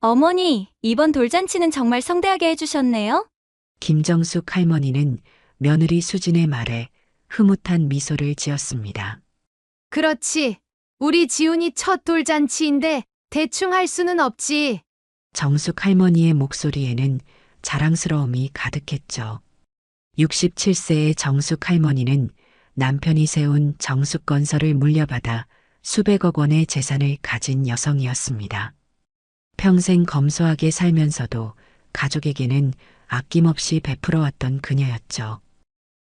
어머니, 이번 돌잔치는 정말 성대하게 해주셨네요? 김정숙 할머니는 며느리 수진의 말에 흐뭇한 미소를 지었습니다. 그렇지. 우리 지훈이 첫 돌잔치인데 대충 할 수는 없지. 정숙 할머니의 목소리에는 자랑스러움이 가득했죠. 67세의 정숙 할머니는 남편이 세운 정숙건설을 물려받아 수백억 원의 재산을 가진 여성이었습니다. 평생 검소하게 살면서도 가족에게는 아낌없이 베풀어왔던 그녀였죠.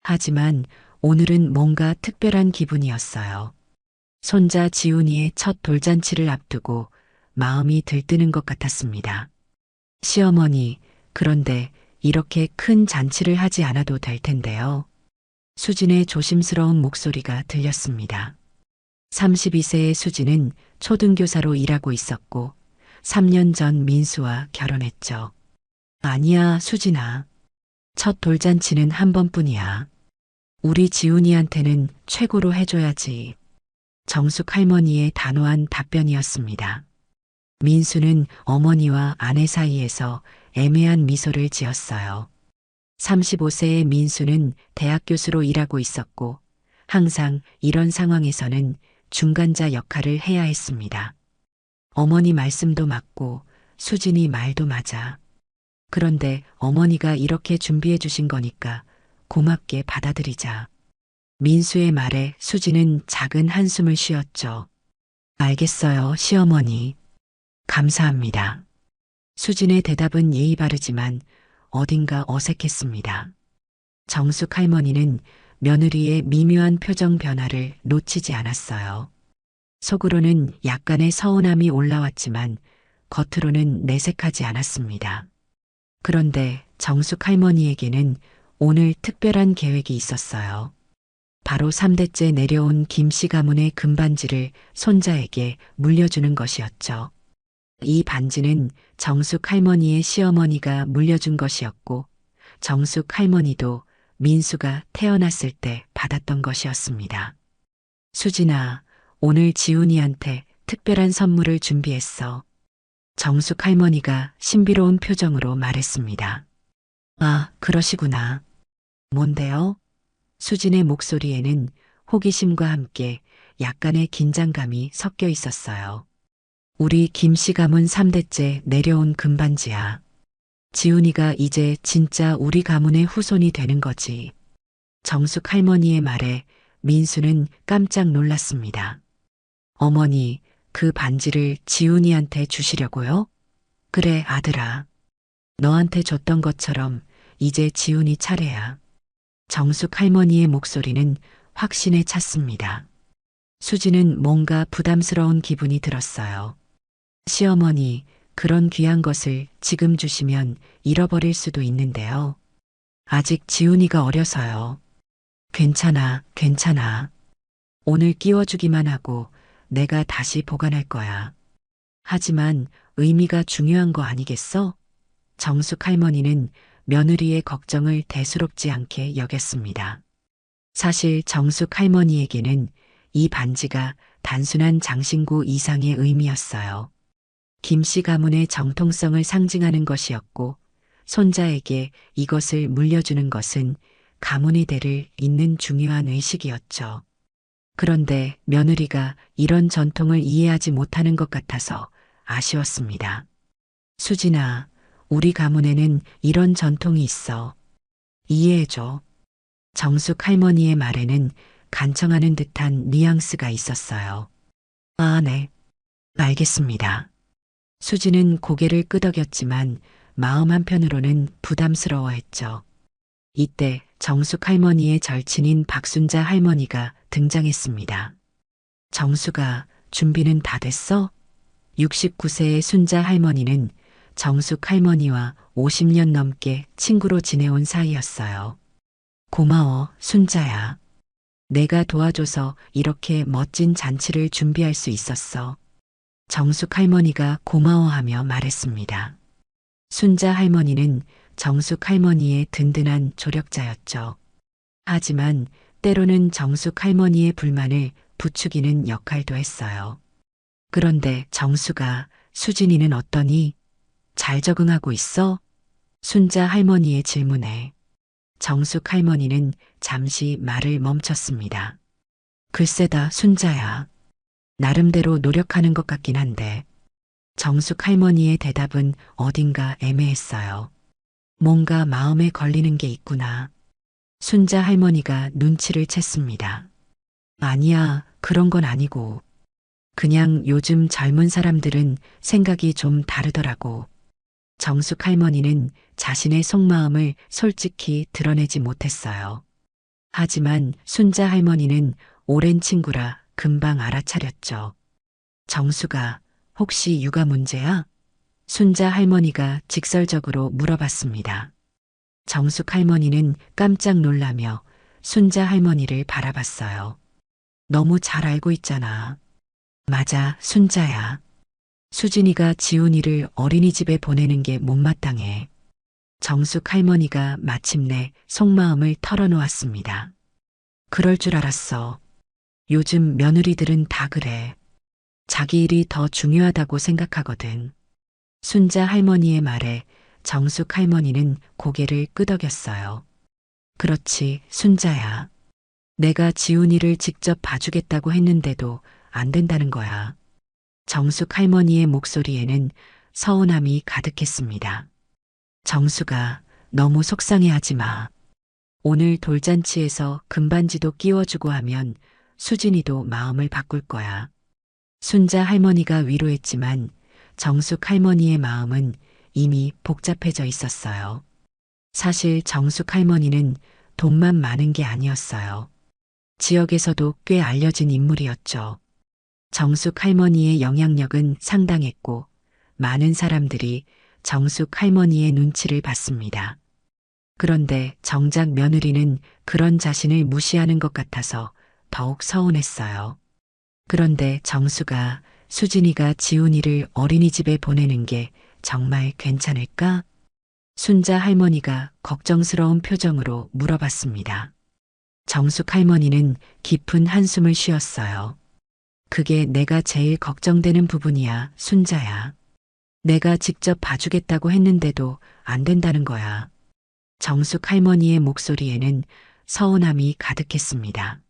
하지만 오늘은 뭔가 특별한 기분이었어요. 손자 지훈이의 첫 돌잔치를 앞두고 마음이 들뜨는 것 같았습니다. 시어머니, 그런데 이렇게 큰 잔치를 하지 않아도 될 텐데요. 수진의 조심스러운 목소리가 들렸습니다. 32세의 수진은 초등교사로 일하고 있었고 3년 전 민수와 결혼했죠. 아니야, 수진아. 첫 돌잔치는 한 번뿐이야. 우리 지훈이한테는 최고로 해줘야지. 정숙 할머니의 단호한 답변이었습니다. 민수는 어머니와 아내 사이에서 애매한 미소를 지었어요. 35세의 민수는 대학 교수로 일하고 있었고 항상 이런 상황에서는 중간자 역할을 해야 했습니다. 어머니 말씀도 맞고 수진이 말도 맞아. 그런데 어머니가 이렇게 준비해 주신 거니까 고맙게 받아들이자. 민수의 말에 수진은 작은 한숨을 쉬었죠. 알겠어요, 시어머니. 감사합니다. 수진의 대답은 예의 바르지만 어딘가 어색했습니다. 정숙 할머니는 며느리의 미묘한 표정 변화를 놓치지 않았어요. 속으로는 약간의 서운함이 올라왔지만 겉으로는 내색하지 않았습니다. 그런데 정숙 할머니에게는 오늘 특별한 계획이 있었어요. 바로 3대째 내려온 김씨 가문의 금반지를 손자에게 물려주는 것이었죠. 이 반지는 정숙 할머니의 시어머니가 물려준 것이었고 정숙 할머니도 민수가 태어났을 때 받았던 것이었습니다. 수진아, 오늘 지훈이한테 특별한 선물을 준비했어. 정숙 할머니가 신비로운 표정으로 말했습니다. 아, 그러시구나. 뭔데요? 수진의 목소리에는 호기심과 함께 약간의 긴장감이 섞여 있었어요. 우리 김씨 가문 3대째 내려온 금반지야. 지훈이가 이제 진짜 우리 가문의 후손이 되는 거지. 정숙 할머니의 말에 민수는 깜짝 놀랐습니다. 어머니, 그 반지를 지훈이한테 주시려고요? 그래, 아들아. 너한테 줬던 것처럼 이제 지훈이 차례야. 정숙 할머니의 목소리는 확신에 찼습니다. 수지는 뭔가 부담스러운 기분이 들었어요. 시어머니, 그런 귀한 것을 지금 주시면 잃어버릴 수도 있는데요. 아직 지훈이가 어려서요. 괜찮아, 괜찮아. 오늘 끼워주기만 하고 내가 다시 보관할 거야. 하지만 의미가 중요한 거 아니겠어? 정숙 할머니는 며느리의 걱정을 대수롭지 않게 여겼습니다. 사실 정숙 할머니에게는 이 반지가 단순한 장신구 이상의 의미였어요. 김씨 가문의 정통성을 상징하는 것이었고 손자에게 이것을 물려주는 것은 가문의 대를 잇는 중요한 의식이었죠. 그런데 며느리가 이런 전통을 이해하지 못하는 것 같아서 아쉬웠습니다. 수진아, 우리 가문에는 이런 전통이 있어. 이해해줘. 정숙 할머니의 말에는 간청하는 듯한 뉘앙스가 있었어요. 아, 네. 알겠습니다. 수지는 고개를 끄덕였지만 마음 한편으로는 부담스러워했죠. 이때 정숙 할머니의 절친인 박순자 할머니가 등장했습니다. 정숙아, 준비는 다 됐어? 69세의 순자 할머니는 정숙 할머니와 50년 넘게 친구로 지내온 사이였어요. 고마워, 순자야. 내가 도와줘서 이렇게 멋진 잔치를 준비할 수 있었어. 정숙 할머니가 고마워하며 말했습니다. 순자 할머니는 정숙 할머니의 든든한 조력자였죠. 하지만 때로는 정숙 할머니의 불만을 부추기는 역할도 했어요. 그런데 정숙아, 수진이는 어떠니? 잘 적응하고 있어? 순자 할머니의 질문에 정숙 할머니는 잠시 말을 멈췄습니다. 글쎄다, 순자야. 나름대로 노력하는 것 같긴 한데 정숙 할머니의 대답은 어딘가 애매했어요. 뭔가 마음에 걸리는 게 있구나. 순자 할머니가 눈치를 챘습니다. 아니야, 그런 건 아니고. 그냥 요즘 젊은 사람들은 생각이 좀 다르더라고. 정숙 할머니는 자신의 속마음을 솔직히 드러내지 못했어요. 하지만 순자 할머니는 오랜 친구라 금방 알아차렸죠. 정숙아, 혹시 육아 문제야? 순자 할머니가 직설적으로 물어봤습니다. 정숙 할머니는 깜짝 놀라며 순자 할머니를 바라봤어요. 너무 잘 알고 있잖아. 맞아, 순자야. 수진이가 지훈이를 어린이집에 보내는 게 못마땅해. 정숙 할머니가 마침내 속마음을 털어놓았습니다. 그럴 줄 알았어. 요즘 며느리들은 다 그래. 자기 일이 더 중요하다고 생각하거든. 순자 할머니의 말에 정숙 할머니는 고개를 끄덕였어요. 그렇지, 순자야. 내가 지훈이를 직접 봐주겠다고 했는데도 안 된다는 거야. 정숙 할머니의 목소리에는 서운함이 가득했습니다. 정숙아, 너무 속상해하지 마. 오늘 돌잔치에서 금반지도 끼워주고 하면 수진이도 마음을 바꿀 거야. 순자 할머니가 위로했지만 정숙 할머니의 마음은 이미 복잡해져 있었어요. 사실 정숙 할머니는 돈만 많은 게 아니었어요. 지역에서도 꽤 알려진 인물이었죠. 정숙 할머니의 영향력은 상당했고 많은 사람들이 정숙 할머니의 눈치를 봤습니다. 그런데 정작 며느리는 그런 자신을 무시하는 것 같아서 더욱 서운했어요. 그런데 정수가 수진이가 지훈이를 어린이집에 보내는 게 정말 괜찮을까? 순자 할머니가 걱정스러운 표정으로 물어봤습니다. 정숙 할머니는 깊은 한숨을 쉬었어요. 그게 내가 제일 걱정되는 부분이야, 순자야. 내가 직접 봐주겠다고 했는데도 안 된다는 거야. 정숙 할머니의 목소리에는 서운함이 가득했습니다.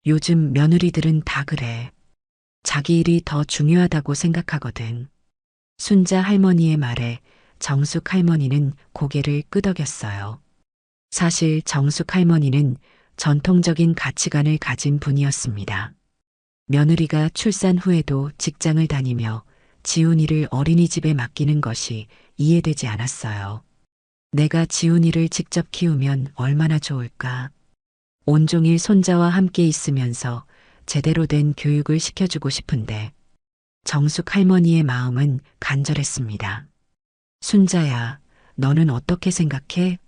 요즘 며느리들은 다 그래. 자기 일이 더 중요하다고 생각하거든. 순자 할머니의 말에 정숙 할머니는 고개를 끄덕였어요. 사실 정숙 할머니는 전통적인 가치관을 가진 분이었습니다. 며느리가 출산 후에도 직장을 다니며 지훈이를 어린이집에 맡기는 것이 이해되지 않았어요. 내가 지훈이를 직접 키우면 얼마나 좋을까? 온종일 손자와 함께 있으면서 제대로 된 교육을 시켜주고 싶은데 정숙 할머니의 마음은 간절했습니다. 순자야, 너는 어떻게 생각해?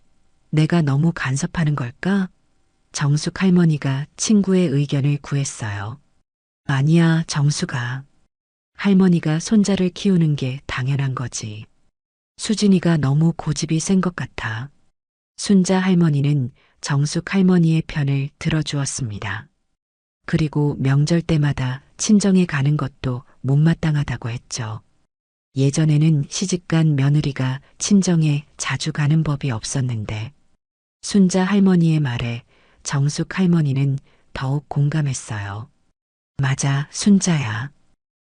내가 너무 간섭하는 걸까? 정숙 할머니가 친구의 의견을 구했어요. 아니야, 정숙아. 할머니가 손자를 키우는 게 당연한 거지. 수진이가 너무 고집이 센 것 같아. 순자 할머니는 정숙 할머니의 편을 들어주었습니다. 그리고 명절 때마다 친정에 가는 것도 못마땅하다고 했죠. 예전에는 시집간 며느리가 친정에 자주 가는 법이 없었는데 순자 할머니의 말에 정숙 할머니는 더욱 공감했어요. 맞아, 순자야.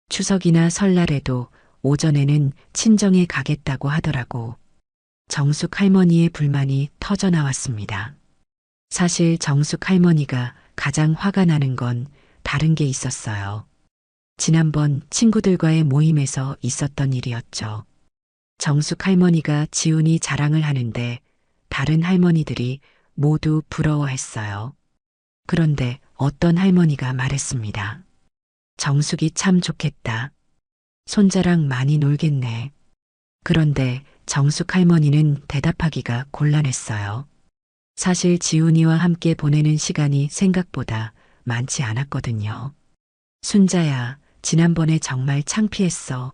추석이나 설날에도 오전에는 친정에 가겠다고 하더라고. 정숙 할머니의 불만이 터져나왔습니다. 사실 정숙 할머니가 가장 화가 나는 건 다른 게 있었어요. 지난번 친구들과의 모임에서 있었던 일이었죠. 정숙 할머니가 지훈이 자랑을 하는데 다른 할머니들이 모두 부러워했어요. 그런데 어떤 할머니가 말했습니다. 정숙이 참 좋겠다. 손자랑 많이 놀겠네. 그런데 정숙 할머니는 대답하기가 곤란했어요. 사실 지훈이와 함께 보내는 시간이 생각보다 많지 않았거든요. 순자야, 지난번에 정말 창피했어.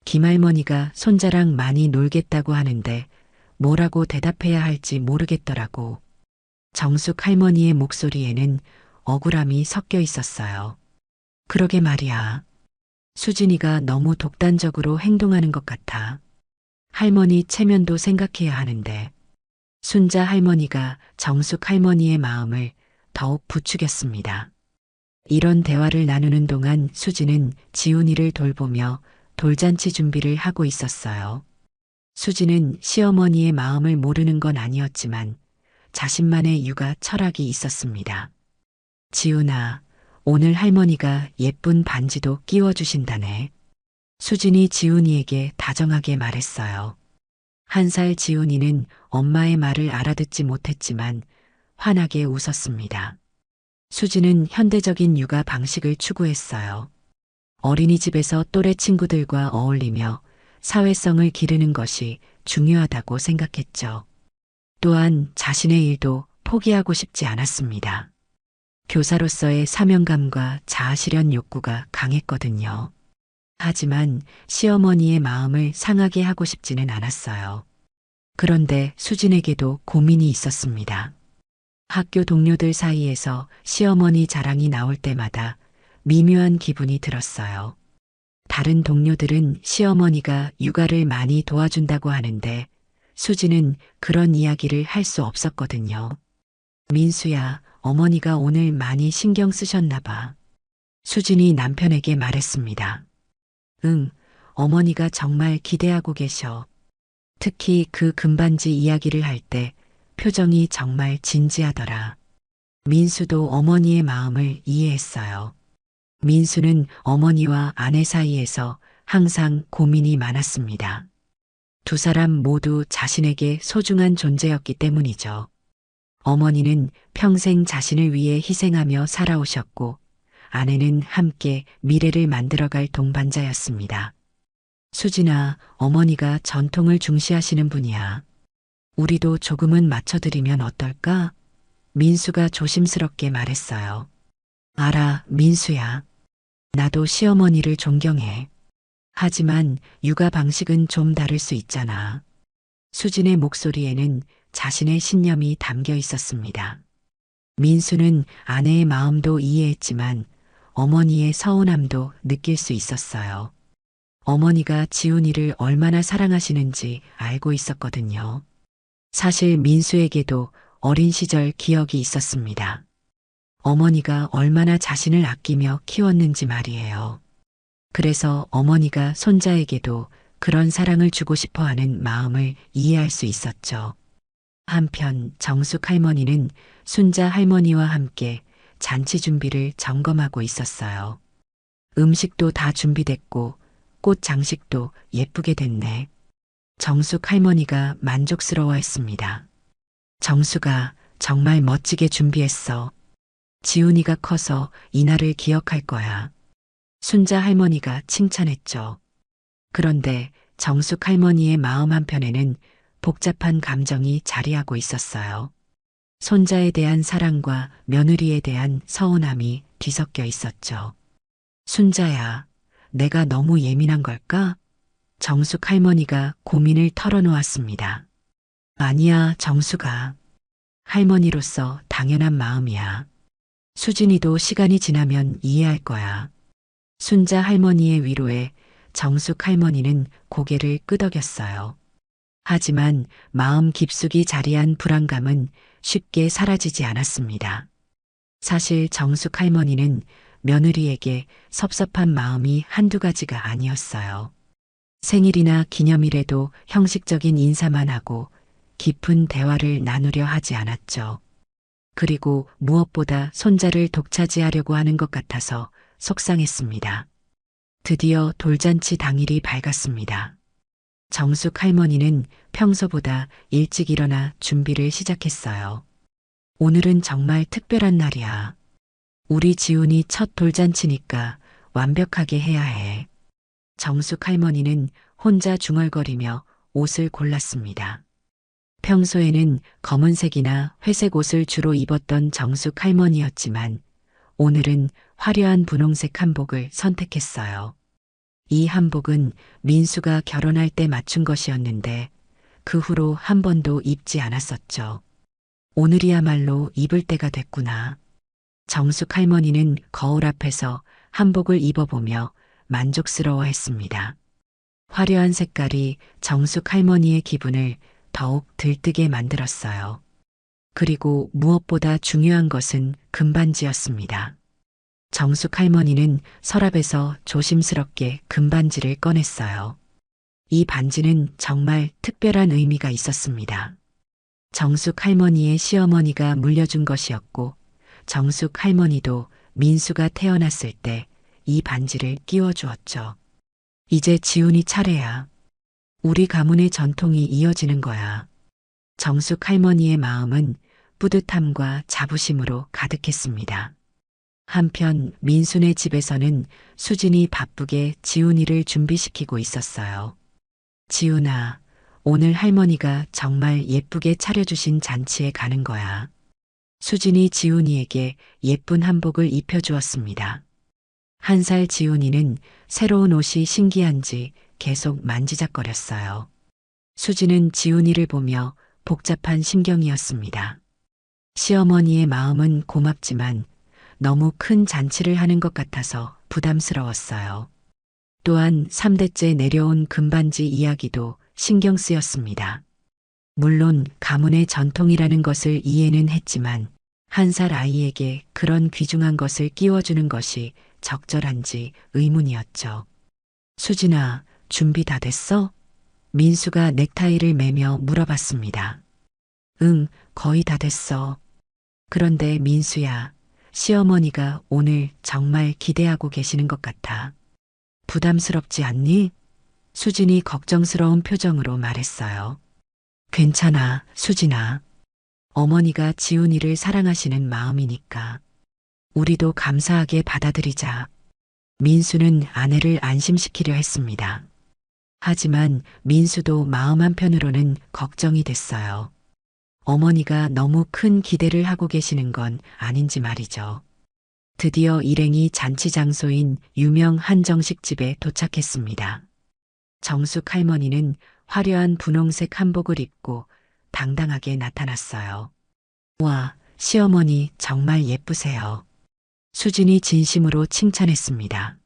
김할머니가 손자랑 많이 놀겠다고 하는데 뭐라고 대답해야 할지 모르겠더라고. 정숙 할머니의 목소리에는 억울함이 섞여 있었어요. 그러게 말이야. 수진이가 너무 독단적으로 행동하는 것 같아. 할머니 체면도 생각해야 하는데 순자 할머니가 정숙 할머니의 마음을 더욱 부추겼습니다. 이런 대화를 나누는 동안 수지는 지훈이를 돌보며 돌잔치 준비를 하고 있었어요. 수지는 시어머니의 마음을 모르는 건 아니었지만 자신만의 육아 철학이 있었습니다. 지훈아, 오늘 할머니가 예쁜 반지도 끼워주신다네. 수진이 지훈이에게 다정하게 말했어요. 1살 지훈이는 엄마의 말을 알아듣지 못했지만 환하게 웃었습니다. 수지는 현대적인 육아 방식을 추구했어요. 어린이집에서 또래 친구들과 어울리며 사회성을 기르는 것이 중요하다고 생각했죠. 또한 자신의 일도 포기하고 싶지 않았습니다. 교사로서의 사명감과 자아실현 욕구가 강했거든요. 하지만 시어머니의 마음을 상하게 하고 싶지는 않았어요. 그런데 수진에게도 고민이 있었습니다. 학교 동료들 사이에서 시어머니 자랑이 나올 때마다 미묘한 기분이 들었어요. 다른 동료들은 시어머니가 육아를 많이 도와준다고 하는데 수지는 그런 이야기를 할 수 없었거든요. 민수야, 어머니가 오늘 많이 신경 쓰셨나 봐. 수진이 남편에게 말했습니다. 응, 어머니가 정말 기대하고 계셔. 특히 그 금반지 이야기를 할 때 표정이 정말 진지하더라. 민수도 어머니의 마음을 이해했어요. 민수는 어머니와 아내 사이에서 항상 고민이 많았습니다. 두 사람 모두 자신에게 소중한 존재였기 때문이죠. 어머니는 평생 자신을 위해 희생하며 살아오셨고, 아내는 함께 미래를 만들어갈 동반자였습니다. 수진아, 어머니가 전통을 중시하시는 분이야. 우리도 조금은 맞춰드리면 어떨까? 민수가 조심스럽게 말했어요. 알아, 민수야. 나도 시어머니를 존경해. 하지만 육아 방식은 좀 다를 수 있잖아. 수진의 목소리에는 자신의 신념이 담겨 있었습니다. 민수는 아내의 마음도 이해했지만 어머니의 서운함도 느낄 수 있었어요. 어머니가 지훈이를 얼마나 사랑하시는지 알고 있었거든요. 사실 민수에게도 어린 시절 기억이 있었습니다. 어머니가 얼마나 자신을 아끼며 키웠는지 말이에요. 그래서 어머니가 손자에게도 그런 사랑을 주고 싶어 하는 마음을 이해할 수 있었죠. 한편 정숙 할머니는 순자 할머니와 함께 잔치 준비를 점검하고 있었어요. 음식도 다 준비됐고 꽃 장식도 예쁘게 됐네. 정숙 할머니가 만족스러워했습니다. 정숙아, 정말 멋지게 준비했어. 지훈이가 커서 이날을 기억할 거야. 순자 할머니가 칭찬했죠. 그런데 정숙 할머니의 마음 한편에는 복잡한 감정이 자리하고 있었어요. 손자에 대한 사랑과 며느리에 대한 서운함이 뒤섞여 있었죠. 순자야, 내가 너무 예민한 걸까? 정숙 할머니가 고민을 털어놓았습니다. 아니야, 정숙아. 할머니로서 당연한 마음이야. 수진이도 시간이 지나면 이해할 거야. 순자 할머니의 위로에 정숙 할머니는 고개를 끄덕였어요. 하지만 마음 깊숙이 자리한 불안감은 쉽게 사라지지 않았습니다. 사실 정숙 할머니는 며느리에게 섭섭한 마음이 한두 가지가 아니었어요. 생일이나 기념일에도 형식적인 인사만 하고 깊은 대화를 나누려 하지 않았죠. 그리고 무엇보다 손자를 독차지하려고 하는 것 같아서 속상했습니다. 드디어 돌잔치 당일이 밝았습니다. 정숙 할머니는 평소보다 일찍 일어나 준비를 시작했어요. 오늘은 정말 특별한 날이야. 우리 지훈이 첫 돌잔치니까 완벽하게 해야 해. 정숙 할머니는 혼자 중얼거리며 옷을 골랐습니다. 평소에는 검은색이나 회색 옷을 주로 입었던 정숙 할머니였지만 오늘은 화려한 분홍색 한복을 선택했어요. 이 한복은 민수가 결혼할 때 맞춘 것이었는데 그 후로 한 번도 입지 않았었죠. 오늘이야말로 입을 때가 됐구나. 정숙 할머니는 거울 앞에서 한복을 입어보며 만족스러워했습니다. 화려한 색깔이 정숙 할머니의 기분을 더욱 들뜨게 만들었어요. 그리고 무엇보다 중요한 것은 금반지였습니다. 정숙 할머니는 서랍에서 조심스럽게 금반지를 꺼냈어요. 이 반지는 정말 특별한 의미가 있었습니다. 정숙 할머니의 시어머니가 물려준 것이었고, 정숙 할머니도 민수가 태어났을 때 이 반지를 끼워주었죠. 이제 지훈이 차례야. 우리 가문의 전통이 이어지는 거야. 정숙 할머니의 마음은 뿌듯함과 자부심으로 가득했습니다. 한편 민수네 집에서는 수진이 바쁘게 지훈이를 준비시키고 있었어요. 지훈아, 오늘 할머니가 정말 예쁘게 차려주신 잔치에 가는 거야. 수진이 지훈이에게 예쁜 한복을 입혀주었습니다. 1살 지훈이는 새로운 옷이 신기한지 계속 만지작거렸어요. 수진은 지훈이를 보며 복잡한 심경이었습니다. 시어머니의 마음은 고맙지만 너무 큰 잔치를 하는 것 같아서 부담스러웠어요. 또한 3대째 내려온 금반지 이야기도 신경 쓰였습니다. 물론 가문의 전통이라는 것을 이해는 했지만 1살 아이에게 그런 귀중한 것을 끼워주는 것이 적절한지 의문이었죠. 수진아, 준비 다 됐어? 민수가 넥타이를 매며 물어봤습니다. 응, 거의 다 됐어. 그런데 민수야, 시어머니가 오늘 정말 기대하고 계시는 것 같아. 부담스럽지 않니? 수진이 걱정스러운 표정으로 말했어요. 괜찮아, 수진아. 어머니가 지훈이를 사랑하시는 마음이니까. 우리도 감사하게 받아들이자. 민수는 아내를 안심시키려 했습니다. 하지만 민수도 마음 한편으로는 걱정이 됐어요. 어머니가 너무 큰 기대를 하고 계시는 건 아닌지 말이죠. 드디어 일행이 잔치 장소인 유명 한정식집에 도착했습니다. 정숙 할머니는 화려한 분홍색 한복을 입고 당당하게 나타났어요. 와, 시어머니 정말 예쁘세요. 수진이 진심으로 칭찬했습니다.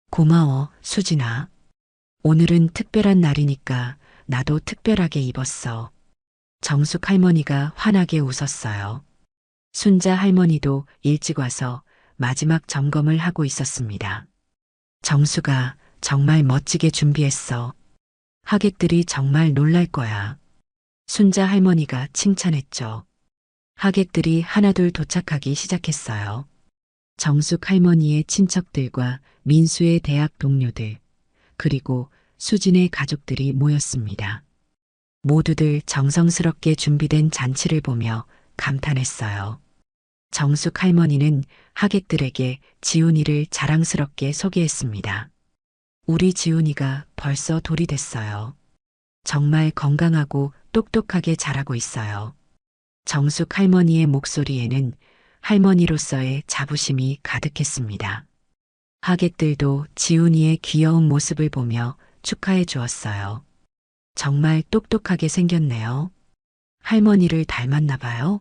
고마워, 수진아. 오늘은 특별한 날이니까 나도 특별하게 입었어. 정숙 할머니가 환하게 웃었어요. 순자 할머니도 일찍 와서 마지막 점검을 하고 있었습니다. 정수가 정말 멋지게 준비했어. 하객들이 정말 놀랄 거야. 순자 할머니가 칭찬했죠. 하객들이 하나둘 도착하기 시작했어요. 정숙 할머니의 친척들과 민수의 대학 동료들, 그리고 수진의 가족들이 모였습니다. 모두들 정성스럽게 준비된 잔치를 보며 감탄했어요. 정숙 할머니는 하객들에게 지훈이를 자랑스럽게 소개했습니다. 우리 지훈이가 벌써 돌이 됐어요. 정말 건강하고 똑똑하게 자라고 있어요. 정숙 할머니의 목소리에는 할머니로서의 자부심이 가득했습니다. 하객들도 지훈이의 귀여운 모습을 보며 축하해 주었어요. 정말 똑똑하게 생겼네요. 할머니를 닮았나 봐요.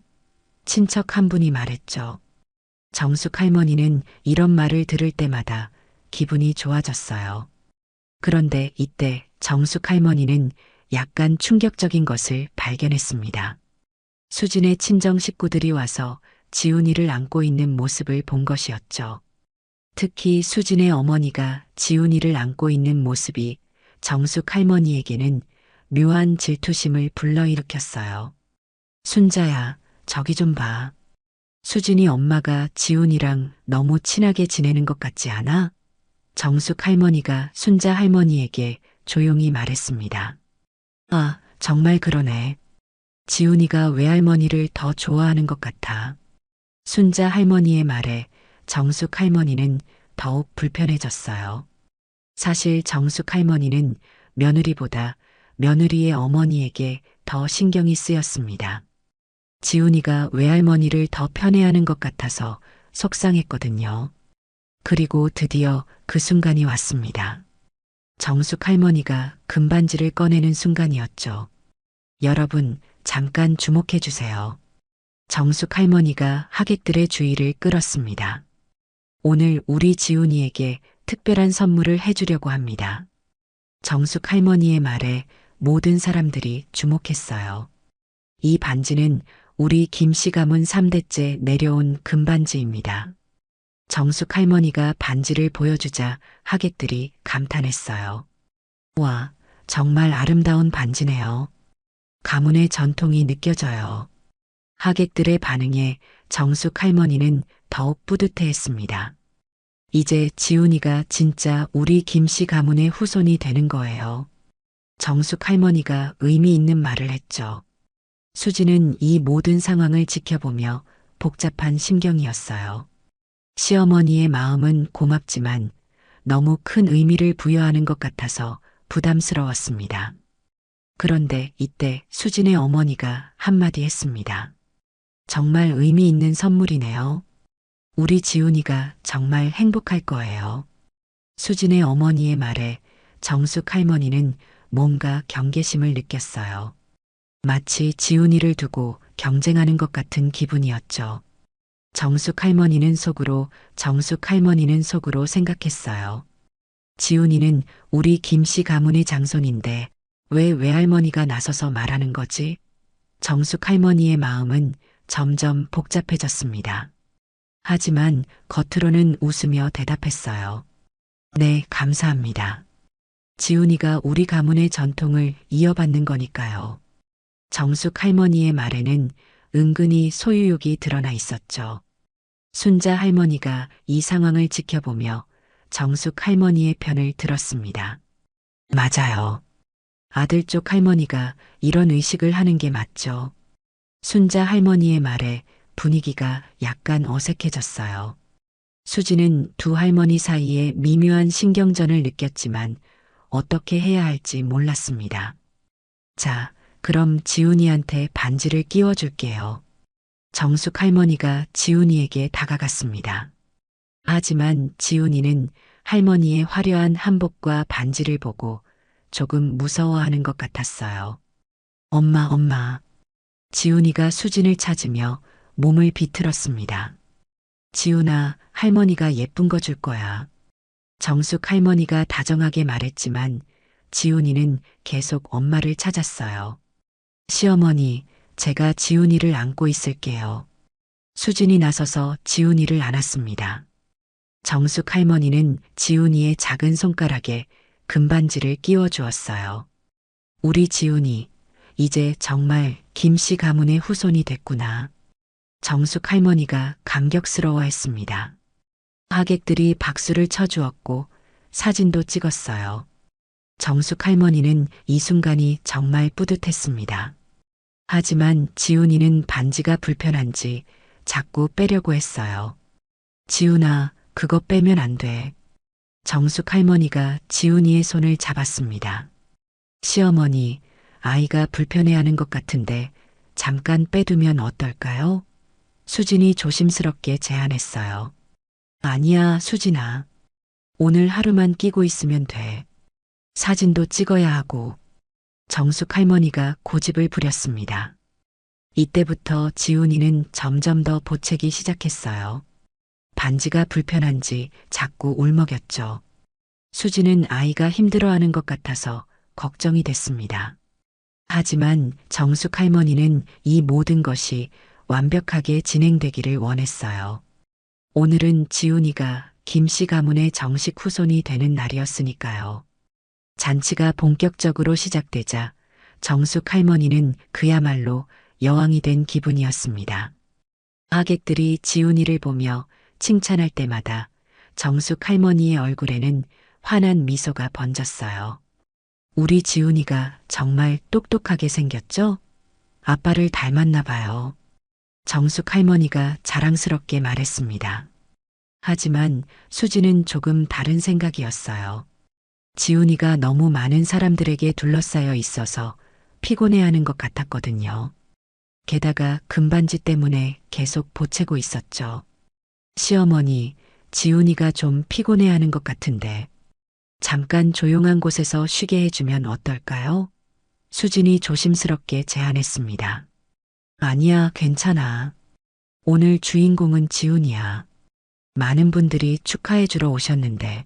친척 한 분이 말했죠. 정숙 할머니는 이런 말을 들을 때마다 기분이 좋아졌어요. 그런데 이때 정숙 할머니는 약간 충격적인 것을 발견했습니다. 수진의 친정 식구들이 와서 지훈이를 안고 있는 모습을 본 것이었죠. 특히 수진의 어머니가 지훈이를 안고 있는 모습이 정숙 할머니에게는 묘한 질투심을 불러일으켰어요. 순자야, 저기 좀 봐. 수진이 엄마가 지훈이랑 너무 친하게 지내는 것 같지 않아? 정숙 할머니가 순자 할머니에게 조용히 말했습니다. 아, 정말 그러네. 지훈이가 외할머니를 더 좋아하는 것 같아. 순자 할머니의 말에 정숙 할머니는 더욱 불편해졌어요. 사실 정숙 할머니는 며느리보다 며느리의 어머니에게 더 신경이 쓰였습니다. 지훈이가 외할머니를 더 편애하는 것 같아서 속상했거든요. 그리고 드디어 그 순간이 왔습니다. 정숙 할머니가 금반지를 꺼내는 순간이었죠. 여러분, 잠깐 주목해 주세요. 정숙 할머니가 하객들의 주의를 끌었습니다. 오늘 우리 지훈이에게 특별한 선물을 해주려고 합니다. 정숙 할머니의 말에 모든 사람들이 주목했어요. 이 반지는 우리 김씨 가문 3대째 내려온 금반지입니다. 정숙 할머니가 반지를 보여주자 하객들이 감탄했어요. 와, 정말 아름다운 반지네요. 가문의 전통이 느껴져요. 하객들의 반응에 정숙 할머니는 더욱 뿌듯해했습니다. 이제 지훈이가 진짜 우리 김씨 가문의 후손이 되는 거예요. 정숙 할머니가 의미 있는 말을 했죠. 수지는 이 모든 상황을 지켜보며 복잡한 심경이었어요. 시어머니의 마음은 고맙지만 너무 큰 의미를 부여하는 것 같아서 부담스러웠습니다. 그런데 이때 수진의 어머니가 한마디 했습니다. 정말 의미 있는 선물이네요. 우리 지훈이가 정말 행복할 거예요. 수진의 어머니의 말에 정숙 할머니는 뭔가 경계심을 느꼈어요. 마치 지훈이를 두고 경쟁하는 것 같은 기분이었죠. 정숙 할머니는 속으로 생각했어요. 지훈이는 우리 김씨 가문의 장손인데 왜 외할머니가 나서서 말하는 거지? 정숙 할머니의 마음은 점점 복잡해졌습니다. 하지만 겉으로는 웃으며 대답했어요. 네, 감사합니다. 지훈이가 우리 가문의 전통을 이어받는 거니까요. 정숙 할머니의 말에는 은근히 소유욕이 드러나 있었죠. 순자 할머니가 이 상황을 지켜보며 정숙 할머니의 편을 들었습니다. 맞아요. 아들 쪽 할머니가 이런 의식을 하는 게 맞죠. 순자 할머니의 말에 분위기가 약간 어색해졌어요. 수지는 두 할머니 사이에 미묘한 신경전을 느꼈지만 어떻게 해야 할지 몰랐습니다. 자, 그럼 지훈이한테 반지를 끼워줄게요. 정숙 할머니가 지훈이에게 다가갔습니다. 하지만 지훈이는 할머니의 화려한 한복과 반지를 보고 조금 무서워하는 것 같았어요. 엄마. 지훈이가 수진을 찾으며 몸을 비틀었습니다. 지훈아, 할머니가 예쁜 거 줄 거야. 정숙 할머니가 다정하게 말했지만 지훈이는 계속 엄마를 찾았어요. 시어머니, 제가 지훈이를 안고 있을게요. 수진이 나서서 지훈이를 안았습니다. 정숙 할머니는 지훈이의 작은 손가락에 금반지를 끼워 주었어요. 우리 지훈이 이제 정말 김씨 가문의 후손이 됐구나. 정숙 할머니가 감격스러워했습니다. 하객들이 박수를 쳐주었고 사진도 찍었어요. 정숙 할머니는 이 순간이 정말 뿌듯했습니다. 하지만 지훈이는 반지가 불편한지 자꾸 빼려고 했어요. 지훈아, 그거 빼면 안 돼. 정숙 할머니가 지훈이의 손을 잡았습니다. 시어머니, 아이가 불편해하는 것 같은데 잠깐 빼두면 어떨까요? 수진이 조심스럽게 제안했어요. 아니야, 수진아. 오늘 하루만 끼고 있으면 돼. 사진도 찍어야 하고. 정숙 할머니가 고집을 부렸습니다. 이때부터 지훈이는 점점 더 보채기 시작했어요. 반지가 불편한지 자꾸 울먹였죠. 수지는 아이가 힘들어하는 것 같아서 걱정이 됐습니다. 하지만 정숙 할머니는 이 모든 것이 완벽하게 진행되기를 원했어요. 오늘은 지훈이가 김씨 가문의 정식 후손이 되는 날이었으니까요. 잔치가 본격적으로 시작되자 정숙 할머니는 그야말로 여왕이 된 기분이었습니다. 하객들이 지훈이를 보며 칭찬할 때마다 정숙 할머니의 얼굴에는 환한 미소가 번졌어요. 우리 지훈이가 정말 똑똑하게 생겼죠? 아빠를 닮았나 봐요. 정숙 할머니가 자랑스럽게 말했습니다. 하지만 수지는 조금 다른 생각이었어요. 지훈이가 너무 많은 사람들에게 둘러싸여 있어서 피곤해하는 것 같았거든요. 게다가 금반지 때문에 계속 보채고 있었죠. 시어머니, 지훈이가 좀 피곤해하는 것 같은데 잠깐 조용한 곳에서 쉬게 해주면 어떨까요? 수진이 조심스럽게 제안했습니다. 아니야, 괜찮아. 오늘 주인공은 지훈이야. 많은 분들이 축하해주러 오셨는데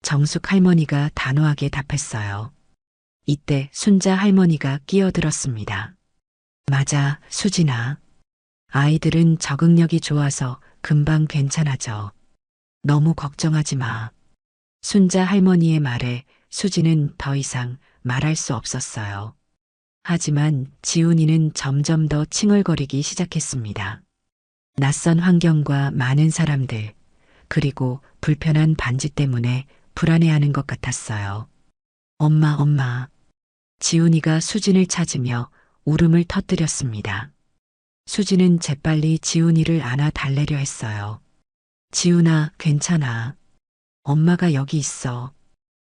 정숙 할머니가 단호하게 답했어요. 이때 순자 할머니가 끼어들었습니다. 맞아, 수진아. 아이들은 적응력이 좋아서 금방 괜찮아져. 너무 걱정하지 마. 순자 할머니의 말에 수진은 더 이상 말할 수 없었어요. 하지만 지훈이는 점점 더 칭얼거리기 시작했습니다. 낯선 환경과 많은 사람들, 그리고 불편한 반지 때문에 불안해하는 것 같았어요. 엄마. 지훈이가 수진을 찾으며 울음을 터뜨렸습니다. 수진은 재빨리 지훈이를 안아 달래려 했어요. 지훈아, 괜찮아. 엄마가 여기 있어.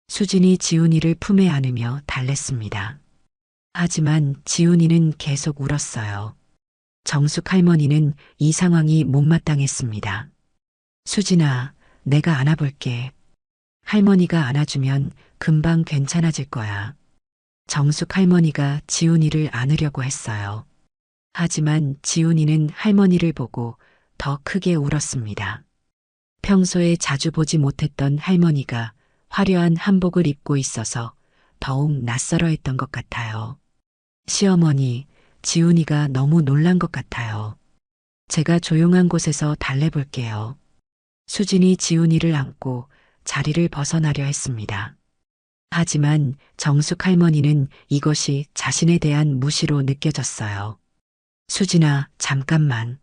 수진이 지훈이를 품에 안으며 달랬습니다. 하지만 지훈이는 계속 울었어요. 정숙 할머니는 이 상황이 못마땅했습니다. 수진아, 내가 안아볼게. 할머니가 안아주면 금방 괜찮아질 거야. 정숙 할머니가 지훈이를 안으려고 했어요. 하지만 지훈이는 할머니를 보고 더 크게 울었습니다. 평소에 자주 보지 못했던 할머니가 화려한 한복을 입고 있어서 더욱 낯설어 했던 것 같아요. 시어머니, 지훈이가 너무 놀란 것 같아요. 제가 조용한 곳에서 달래볼게요. 수진이 지훈이를 안고 자리를 벗어나려 했습니다. 하지만 정숙 할머니는 이것이 자신에 대한 무시로 느껴졌어요. 수진아, 잠깐만.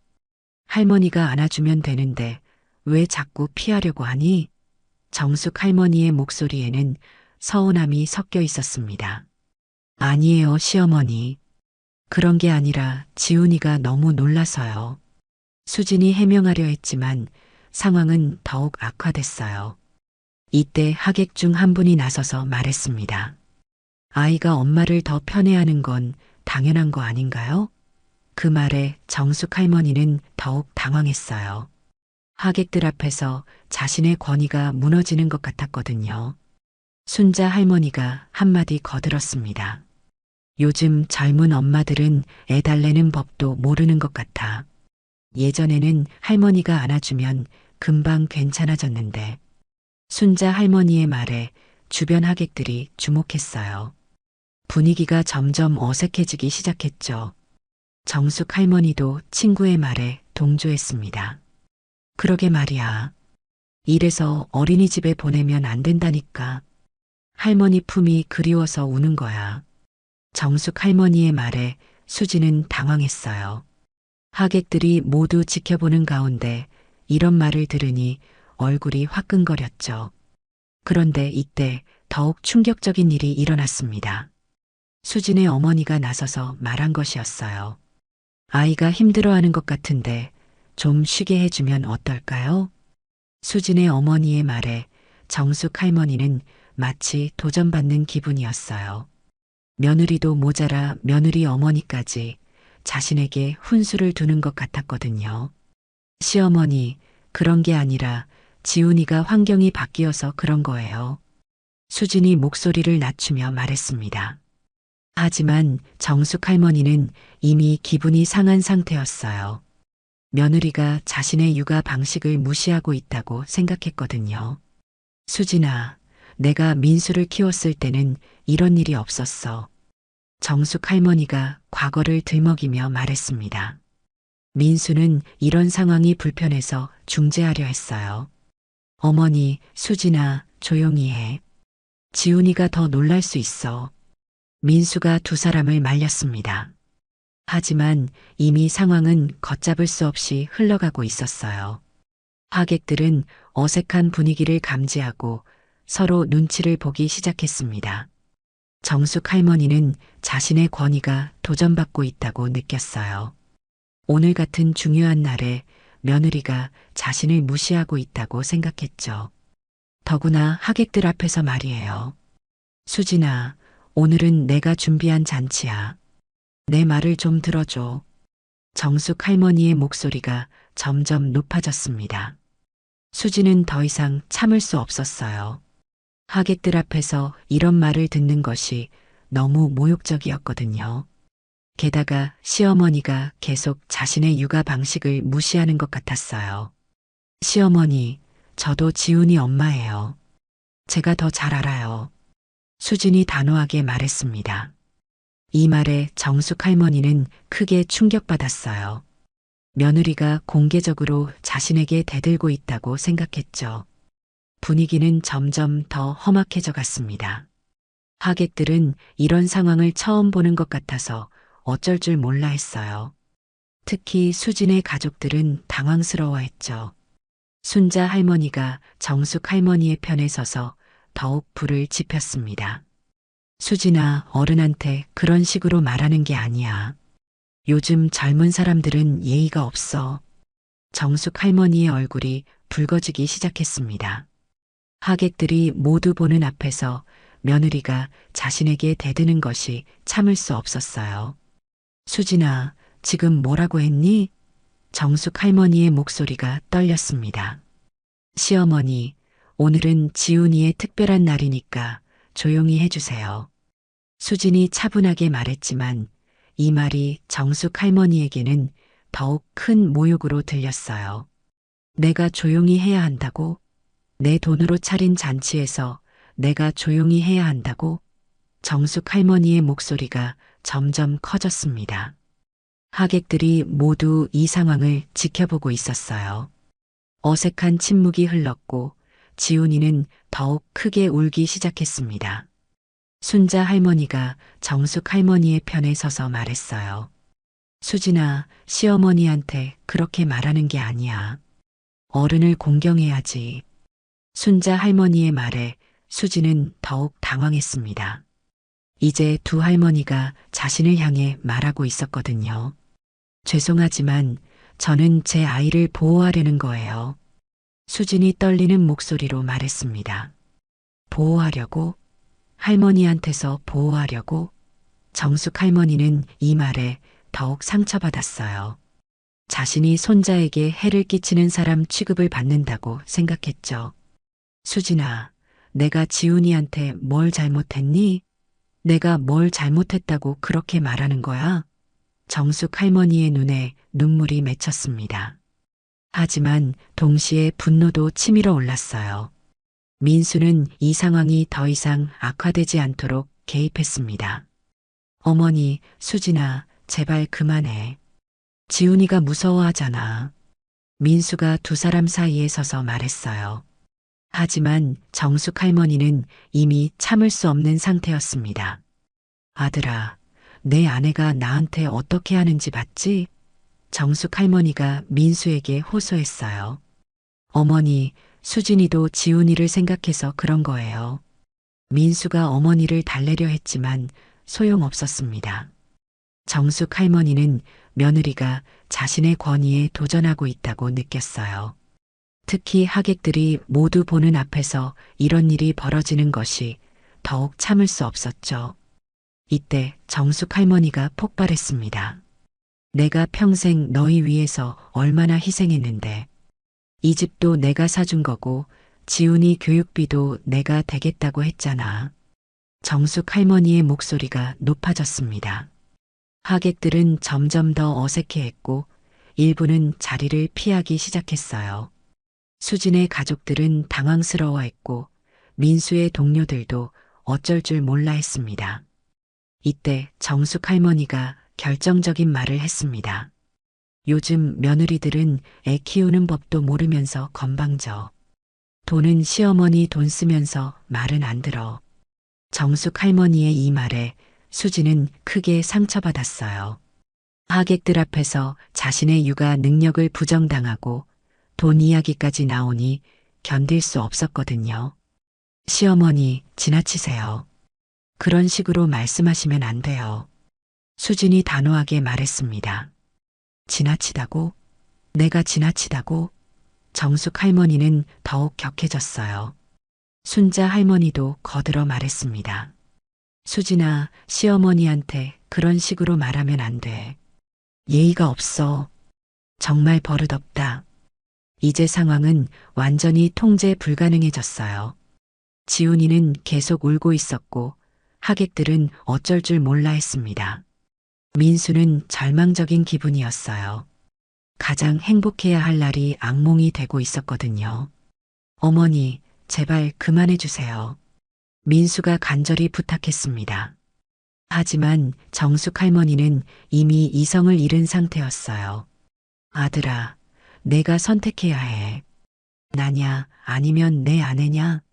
할머니가 안아주면 되는데 왜 자꾸 피하려고 하니? 정숙 할머니의 목소리에는 서운함이 섞여 있었습니다. 아니에요, 시어머니. 그런 게 아니라 지훈이가 너무 놀라서요. 수진이 해명하려 했지만 상황은 더욱 악화됐어요. 이때 하객 중 한 분이 나서서 말했습니다. 아이가 엄마를 더 편애하는 건 당연한 거 아닌가요? 그 말에 정숙 할머니는 더욱 당황했어요. 하객들 앞에서 자신의 권위가 무너지는 것 같았거든요. 순자 할머니가 한마디 거들었습니다. 요즘 젊은 엄마들은 애 달래는 법도 모르는 것 같아. 예전에는 할머니가 안아주면 금방 괜찮아졌는데. 순자 할머니의 말에 주변 하객들이 주목했어요. 분위기가 점점 어색해지기 시작했죠. 정숙 할머니도 친구의 말에 동조했습니다. 그러게 말이야. 이래서 어린이집에 보내면 안 된다니까. 할머니 품이 그리워서 우는 거야. 정숙 할머니의 말에 수지는 당황했어요. 하객들이 모두 지켜보는 가운데 이런 말을 들으니 얼굴이 화끈거렸죠. 그런데 이때 더욱 충격적인 일이 일어났습니다. 수진의 어머니가 나서서 말한 것이었어요. 아이가 힘들어하는 것 같은데 좀 쉬게 해주면 어떨까요? 수진의 어머니의 말에 정숙 할머니는 마치 도전받는 기분이었어요. 며느리도 모자라 며느리 어머니까지 자신에게 훈수를 두는 것 같았거든요. 시어머니, 그런 게 아니라 지훈이가 환경이 바뀌어서 그런 거예요. 수진이 목소리를 낮추며 말했습니다. 하지만 정숙 할머니는 이미 기분이 상한 상태였어요. 며느리가 자신의 육아 방식을 무시하고 있다고 생각했거든요. 수진아, 내가 민수를 키웠을 때는 이런 일이 없었어. 정숙 할머니가 과거를 들먹이며 말했습니다. 민수는 이런 상황이 불편해서 중재하려 했어요. 어머니, 수진아, 조용히 해. 지훈이가 더 놀랄 수 있어. 민수가 두 사람을 말렸습니다. 하지만 이미 상황은 걷잡을 수 없이 흘러가고 있었어요. 하객들은 어색한 분위기를 감지하고 서로 눈치를 보기 시작했습니다. 정숙 할머니는 자신의 권위가 도전받고 있다고 느꼈어요. 오늘 같은 중요한 날에 며느리가 자신을 무시하고 있다고 생각했죠. 더구나 하객들 앞에서 말이에요. 수진아, 오늘은 내가 준비한 잔치야. 내 말을 좀 들어줘. 정숙 할머니의 목소리가 점점 높아졌습니다. 수진은 더 이상 참을 수 없었어요. 하객들 앞에서 이런 말을 듣는 것이 너무 모욕적이었거든요. 게다가 시어머니가 계속 자신의 육아 방식을 무시하는 것 같았어요. 시어머니, 저도 지훈이 엄마예요. 제가 더 잘 알아요. 수진이 단호하게 말했습니다. 이 말에 정숙 할머니는 크게 충격받았어요. 며느리가 공개적으로 자신에게 대들고 있다고 생각했죠. 분위기는 점점 더 험악해져 갔습니다. 하객들은 이런 상황을 처음 보는 것 같아서 어쩔 줄 몰라 했어요. 특히 수진의 가족들은 당황스러워했죠. 순자 할머니가 정숙 할머니의 편에 서서 더욱 불을 지폈습니다. 수진아, 어른한테 그런 식으로 말하는 게 아니야. 요즘 젊은 사람들은 예의가 없어. 정숙 할머니의 얼굴이 붉어지기 시작했습니다. 하객들이 모두 보는 앞에서 며느리가 자신에게 대드는 것이 참을 수 없었어요. 수진아, 지금 뭐라고 했니? 정숙 할머니의 목소리가 떨렸습니다. 시어머니, 오늘은 지훈이의 특별한 날이니까 조용히 해주세요. 수진이 차분하게 말했지만 이 말이 정숙 할머니에게는 더욱 큰 모욕으로 들렸어요. 내가 조용히 해야 한다고? 내 돈으로 차린 잔치에서 내가 조용히 해야 한다고? 정숙 할머니의 목소리가 점점 커졌습니다. 하객들이 모두 이 상황을 지켜보고 있었어요. 어색한 침묵이 흘렀고 지훈이는 더욱 크게 울기 시작했습니다. 순자 할머니가 정숙 할머니의 편에 서서 말했어요. 수진아, 시어머니한테 그렇게 말하는 게 아니야. 어른을 공경해야지. 순자 할머니의 말에 수진은 더욱 당황했습니다. 이제 두 할머니가 자신을 향해 말하고 있었거든요. 죄송하지만 저는 제 아이를 보호하려는 거예요. 수진이 떨리는 목소리로 말했습니다. 보호하려고? 할머니한테서 보호하려고? 정숙 할머니는 이 말에 더욱 상처받았어요. 자신이 손자에게 해를 끼치는 사람 취급을 받는다고 생각했죠. 수진아, 내가 지훈이한테 뭘 잘못했니? 내가 뭘 잘못했다고 그렇게 말하는 거야? 정숙 할머니의 눈에 눈물이 맺혔습니다. 하지만 동시에 분노도 치밀어 올랐어요. 민수는 이 상황이 더 이상 악화되지 않도록 개입했습니다. 어머니, 수진아, 제발 그만해. 지훈이가 무서워하잖아. 민수가 두 사람 사이에 서서 말했어요. 하지만 정숙 할머니는 이미 참을 수 없는 상태였습니다. 아들아, 내 아내가 나한테 어떻게 하는지 봤지? 정숙 할머니가 민수에게 호소했어요. 어머니, 수진이도 지훈이를 생각해서 그런 거예요. 민수가 어머니를 달래려 했지만 소용없었습니다. 정숙 할머니는 며느리가 자신의 권위에 도전하고 있다고 느꼈어요. 특히 하객들이 모두 보는 앞에서 이런 일이 벌어지는 것이 더욱 참을 수 없었죠. 이때 정숙 할머니가 폭발했습니다. 내가 평생 너희 위해서 얼마나 희생했는데 이 집도 내가 사준 거고 지훈이 교육비도 내가 대겠다고 했잖아. 정숙 할머니의 목소리가 높아졌습니다. 하객들은 점점 더 어색해했고 일부는 자리를 피하기 시작했어요. 수진의 가족들은 당황스러워했고 민수의 동료들도 어쩔 줄 몰라 했습니다. 이때 정숙 할머니가 결정적인 말을 했습니다. 요즘 며느리들은 애 키우는 법도 모르면서 건방져. 돈은 시어머니 돈 쓰면서 말은 안 들어. 정숙 할머니의 이 말에 수진은 크게 상처받았어요. 하객들 앞에서 자신의 육아 능력을 부정당하고 돈 이야기까지 나오니 견딜 수 없었거든요. 시어머니, 지나치세요. 그런 식으로 말씀하시면 안 돼요. 수진이 단호하게 말했습니다. 지나치다고? 내가 지나치다고? 정숙 할머니는 더욱 격해졌어요. 순자 할머니도 거들어 말했습니다. 수진아, 시어머니한테 그런 식으로 말하면 안 돼. 예의가 없어. 정말 버릇없다. 이제 상황은 완전히 통제 불가능해졌어요. 지훈이는 계속 울고 있었고 하객들은 어쩔 줄 몰라 했습니다. 민수는 절망적인 기분이었어요. 가장 행복해야 할 날이 악몽이 되고 있었거든요. 어머니, 제발 그만해 주세요. 민수가 간절히 부탁했습니다. 하지만 정숙 할머니는 이미 이성을 잃은 상태였어요. 아들아, 내가 선택해야 해. 나냐, 아니면 내 아내냐?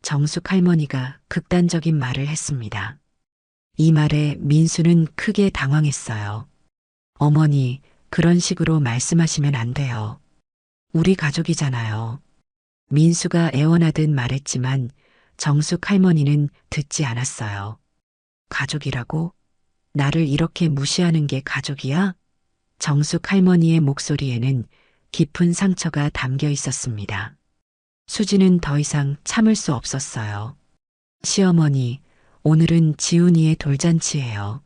정숙 할머니가 극단적인 말을 했습니다. 이 말에 민수는 크게 당황했어요. 어머니, 그런 식으로 말씀하시면 안 돼요. 우리 가족이잖아요. 민수가 애원하듯 말했지만 정숙 할머니는 듣지 않았어요. 가족이라고? 나를 이렇게 무시하는 게 가족이야? 정숙 할머니의 목소리에는 깊은 상처가 담겨 있었습니다. 수지는 더 이상 참을 수 없었어요. 시어머니, 오늘은 지훈이의 돌잔치예요.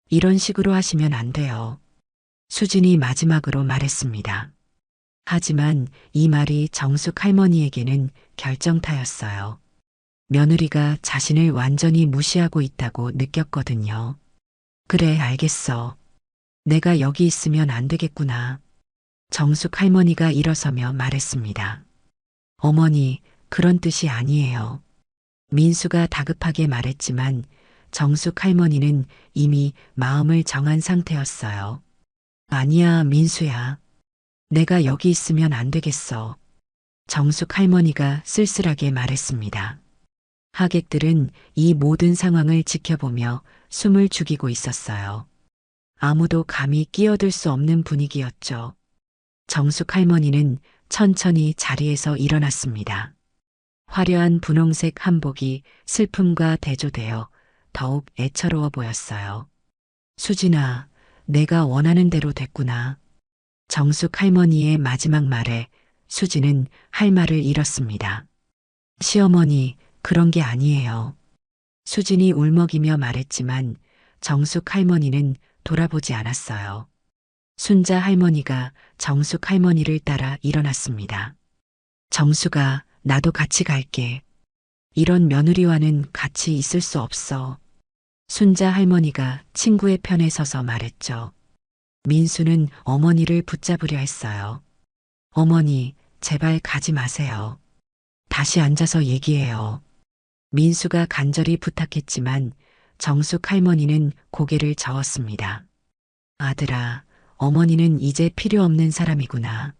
이런 식으로 하시면 안 돼요. 수진이 마지막으로 말했습니다. 하지만 이 말이 정숙 할머니에게는 결정타였어요. 며느리가 자신을 완전히 무시하고 있다고 느꼈거든요. 그래, 알겠어. 내가 여기 있으면 안 되겠구나. 정숙 할머니가 일어서며 말했습니다. 어머니, 그런 뜻이 아니에요. 민수가 다급하게 말했지만 정숙 할머니는 이미 마음을 정한 상태였어요. 아니야, 민수야. 내가 여기 있으면 안 되겠어. 정숙 할머니가 쓸쓸하게 말했습니다. 하객들은 이 모든 상황을 지켜보며 숨을 죽이고 있었어요. 아무도 감히 끼어들 수 없는 분위기였죠. 정숙 할머니는 천천히 자리에서 일어났습니다. 화려한 분홍색 한복이 슬픔과 대조되어 더욱 애처로워 보였어요. 수진아, 내가 원하는 대로 됐구나. 정숙 할머니의 마지막 말에 수진은 할 말을 잃었습니다. 시어머니, 그런 게 아니에요. 수진이 울먹이며 말했지만 정숙 할머니는 돌아보지 않았어요. 순자 할머니가 정숙 할머니를 따라 일어났습니다. 정숙아, 나도 같이 갈게. 이런 며느리와는 같이 있을 수 없어. 순자 할머니가 친구의 편에 서서 말했죠. 민수는 어머니를 붙잡으려 했어요. 어머니, 제발 가지 마세요. 다시 앉아서 얘기해요. 민수가 간절히 부탁했지만 정숙 할머니는 고개를 저었습니다. 아들아, 어머니는 이제 필요 없는 사람이구나.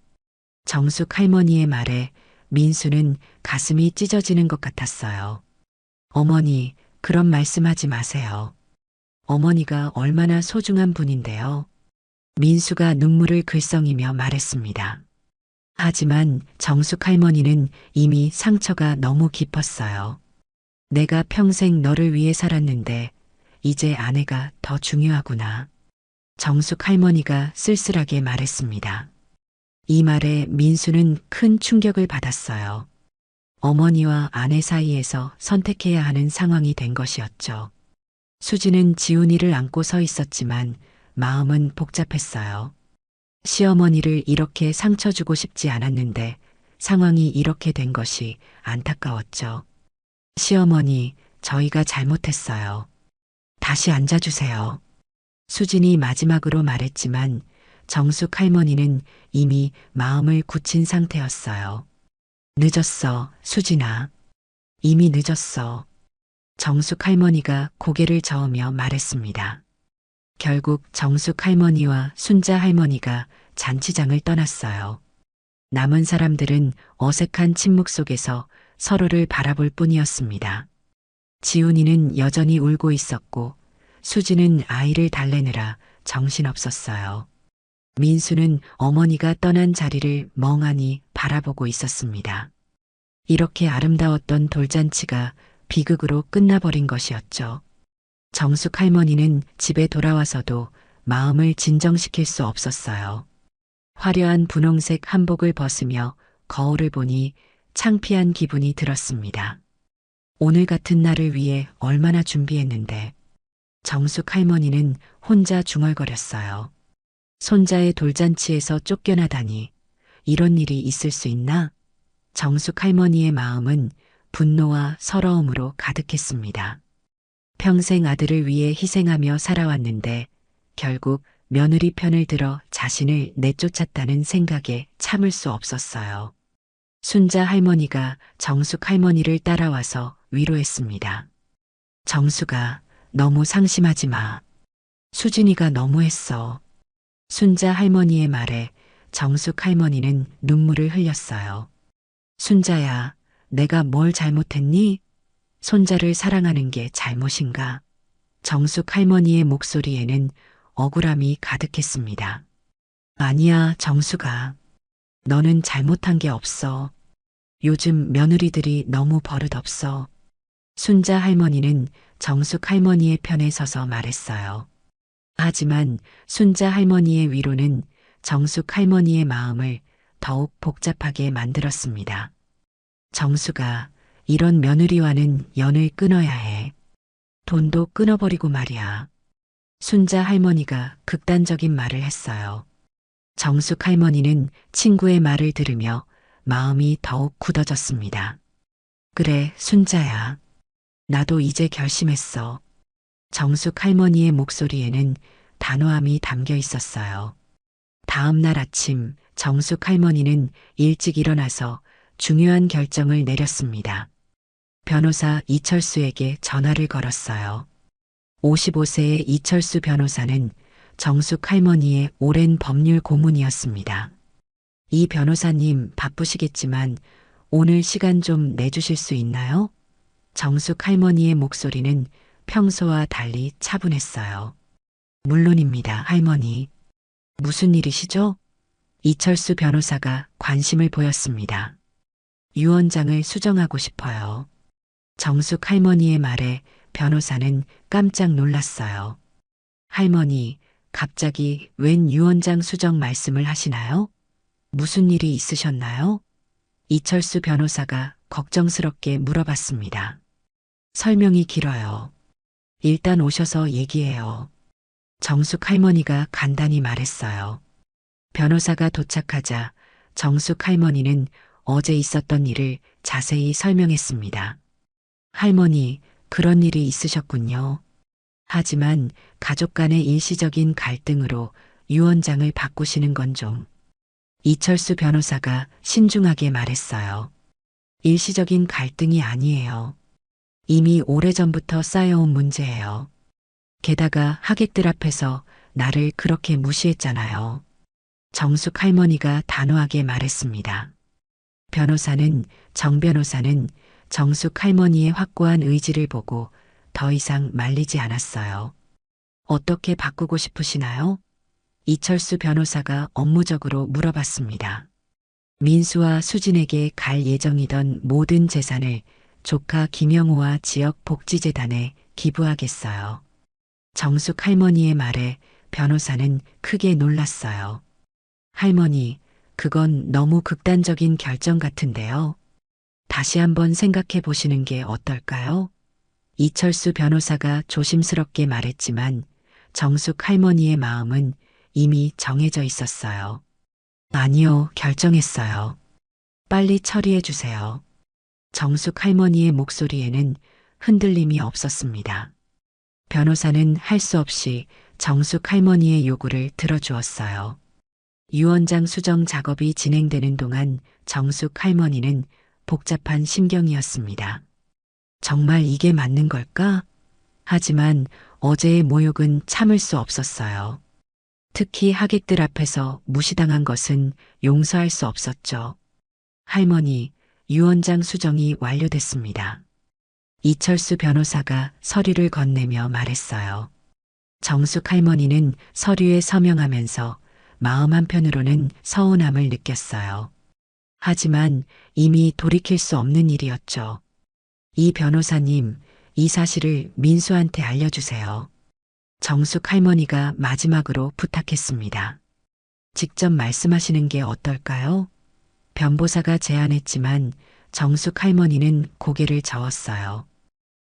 정숙 할머니의 말에 민수는 가슴이 찢어지는 것 같았어요. 어머니, 그런 말씀하지 마세요. 어머니가 얼마나 소중한 분인데요. 민수가 눈물을 글썽이며 말했습니다. 하지만 정숙 할머니는 이미 상처가 너무 깊었어요. 내가 평생 너를 위해 살았는데 이제 아내가 더 중요하구나. 정숙 할머니가 쓸쓸하게 말했습니다. 이 말에 민수는 큰 충격을 받았어요. 어머니와 아내 사이에서 선택해야 하는 상황이 된 것이었죠. 수지는 지훈이를 안고 서 있었지만 마음은 복잡했어요. 시어머니를 이렇게 상처 주고 싶지 않았는데 상황이 이렇게 된 것이 안타까웠죠. 시어머니, 저희가 잘못했어요. 다시 앉아주세요. 수진이 마지막으로 말했지만 정숙 할머니는 이미 마음을 굳힌 상태였어요. 늦었어, 수진아. 이미 늦었어. 정숙 할머니가 고개를 저으며 말했습니다. 결국 정숙 할머니와 순자 할머니가 잔치장을 떠났어요. 남은 사람들은 어색한 침묵 속에서 서로를 바라볼 뿐이었습니다. 지훈이는 여전히 울고 있었고 수지는 아이를 달래느라 정신없었어요. 민수는 어머니가 떠난 자리를 멍하니 바라보고 있었습니다. 이렇게 아름다웠던 돌잔치가 비극으로 끝나버린 것이었죠. 정숙 할머니는 집에 돌아와서도 마음을 진정시킬 수 없었어요. 화려한 분홍색 한복을 벗으며 거울을 보니 창피한 기분이 들었습니다. 오늘 같은 날을 위해 얼마나 준비했는데. 정숙 할머니는 혼자 중얼거렸어요. 손자의 돌잔치에서 쫓겨나다니 이런 일이 있을 수 있나? 정숙 할머니의 마음은 분노와 서러움으로 가득했습니다. 평생 아들을 위해 희생하며 살아왔는데 결국 며느리 편을 들어 자신을 내쫓았다는 생각에 참을 수 없었어요. 순자 할머니가 정숙 할머니를 따라와서 위로했습니다. 정숙아, 너무 상심하지 마. 수진이가 너무했어. 순자 할머니의 말에 정숙 할머니는 눈물을 흘렸어요. 순자야, 내가 뭘 잘못했니? 손자를 사랑하는 게 잘못인가? 정숙 할머니의 목소리에는 억울함이 가득했습니다. 아니야, 정숙아. 너는 잘못한 게 없어. 요즘 며느리들이 너무 버릇없어. 순자 할머니는 정숙 할머니의 편에 서서 말했어요. 하지만 순자 할머니의 위로는 정숙 할머니의 마음을 더욱 복잡하게 만들었습니다. 정숙아, 이런 며느리와는 연을 끊어야 해. 돈도 끊어버리고 말이야. 순자 할머니가 극단적인 말을 했어요. 정숙 할머니는 친구의 말을 들으며 마음이 더욱 굳어졌습니다. 그래, 순자야. 나도 이제 결심했어. 정숙 할머니의 목소리에는 단호함이 담겨 있었어요. 다음 날 아침 정숙 할머니는 일찍 일어나서 중요한 결정을 내렸습니다. 변호사 이철수에게 전화를 걸었어요. 55세의 이철수 변호사는 정숙 할머니의 오랜 법률 고문이었습니다. 이 변호사님 바쁘시겠지만 오늘 시간 좀 내주실 수 있나요? 정숙 할머니의 목소리는 평소와 달리 차분했어요. 물론입니다, 할머니. 무슨 일이시죠? 이철수 변호사가 관심을 보였습니다. 유언장을 수정하고 싶어요. 정숙 할머니의 말에 변호사는 깜짝 놀랐어요. 할머니, 갑자기 웬 유언장 수정 말씀을 하시나요? 무슨 일이 있으셨나요? 이철수 변호사가 걱정스럽게 물어봤습니다. 설명이 길어요. 일단 오셔서 얘기해요. 정숙 할머니가 간단히 말했어요. 변호사가 도착하자 정숙 할머니는 어제 있었던 일을 자세히 설명했습니다. 할머니, 그런 일이 있으셨군요. 하지만 가족 간의 일시적인 갈등으로 유언장을 바꾸시는 건 좀. 이철수 변호사가 신중하게 말했어요. 일시적인 갈등이 아니에요. 이미 오래전부터 쌓여온 문제예요. 게다가 하객들 앞에서 나를 그렇게 무시했잖아요. 정숙 할머니가 단호하게 말했습니다. 정 변호사는 정숙 할머니의 확고한 의지를 보고 더 이상 말리지 않았어요. 어떻게 바꾸고 싶으시나요? 이철수 변호사가 업무적으로 물어봤습니다. 민수와 수진에게 갈 예정이던 모든 재산을 조카 김영호와 지역복지재단에 기부하겠어요. 정숙 할머니의 말에 변호사는 크게 놀랐어요. 할머니, 그건 너무 극단적인 결정 같은데요. 다시 한번 생각해 보시는 게 어떨까요? 이철수 변호사가 조심스럽게 말했지만 정숙 할머니의 마음은 이미 정해져 있었어요. 아니요, 결정했어요. 빨리 처리해 주세요. 정숙 할머니의 목소리에는 흔들림이 없었습니다. 변호사는 할 수 없이 정숙 할머니의 요구를 들어주었어요. 유언장 수정 작업이 진행되는 동안 정숙 할머니는 복잡한 심경이었습니다. 정말 이게 맞는 걸까? 하지만 어제의 모욕은 참을 수 없었어요. 특히 하객들 앞에서 무시당한 것은 용서할 수 없었죠. 할머니, 유언장 수정이 완료됐습니다. 이철수 변호사가 서류를 건네며 말했어요. 정숙 할머니는 서류에 서명하면서 마음 한편으로는 서운함을 느꼈어요. 하지만 이미 돌이킬 수 없는 일이었죠. 이 변호사님, 이 사실을 민수한테 알려주세요. 정숙 할머니가 마지막으로 부탁했습니다. 직접 말씀하시는 게 어떨까요? 변보사가 제안했지만 정숙 할머니는 고개를 저었어요.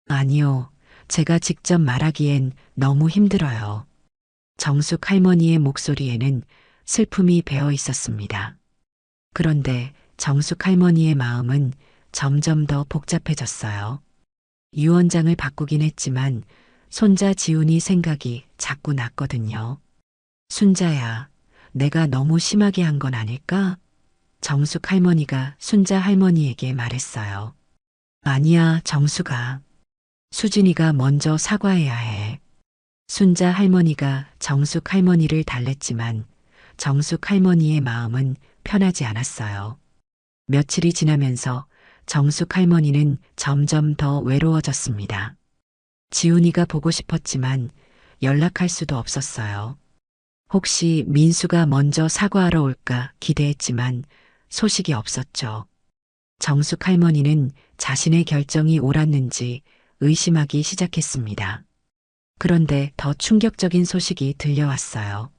아니요, 제가 직접 말하기엔 너무 힘들어요. 정숙 할머니의 목소리에는 슬픔이 배어 있었습니다. 그런데 정숙 할머니의 마음은 점점 더 복잡해졌어요. 유언장을 바꾸긴 했지만 손자 지훈이 생각이 자꾸 났거든요. 순자야, 내가 너무 심하게 한 건 아닐까? 정숙 할머니가 순자 할머니에게 말했어요. 아니야, 정숙아. 수진이가 먼저 사과해야 해. 순자 할머니가 정숙 할머니를 달랬지만 정숙 할머니의 마음은 편하지 않았어요. 며칠이 지나면서 정숙 할머니는 점점 더 외로워졌습니다. 지훈이가 보고 싶었지만 연락할 수도 없었어요. 혹시 민수가 먼저 사과하러 올까 기대했지만 소식이 없었죠. 정숙 할머니는 자신의 결정이 옳았는지 의심하기 시작했습니다. 그런데 더 충격적인 소식이 들려왔어요.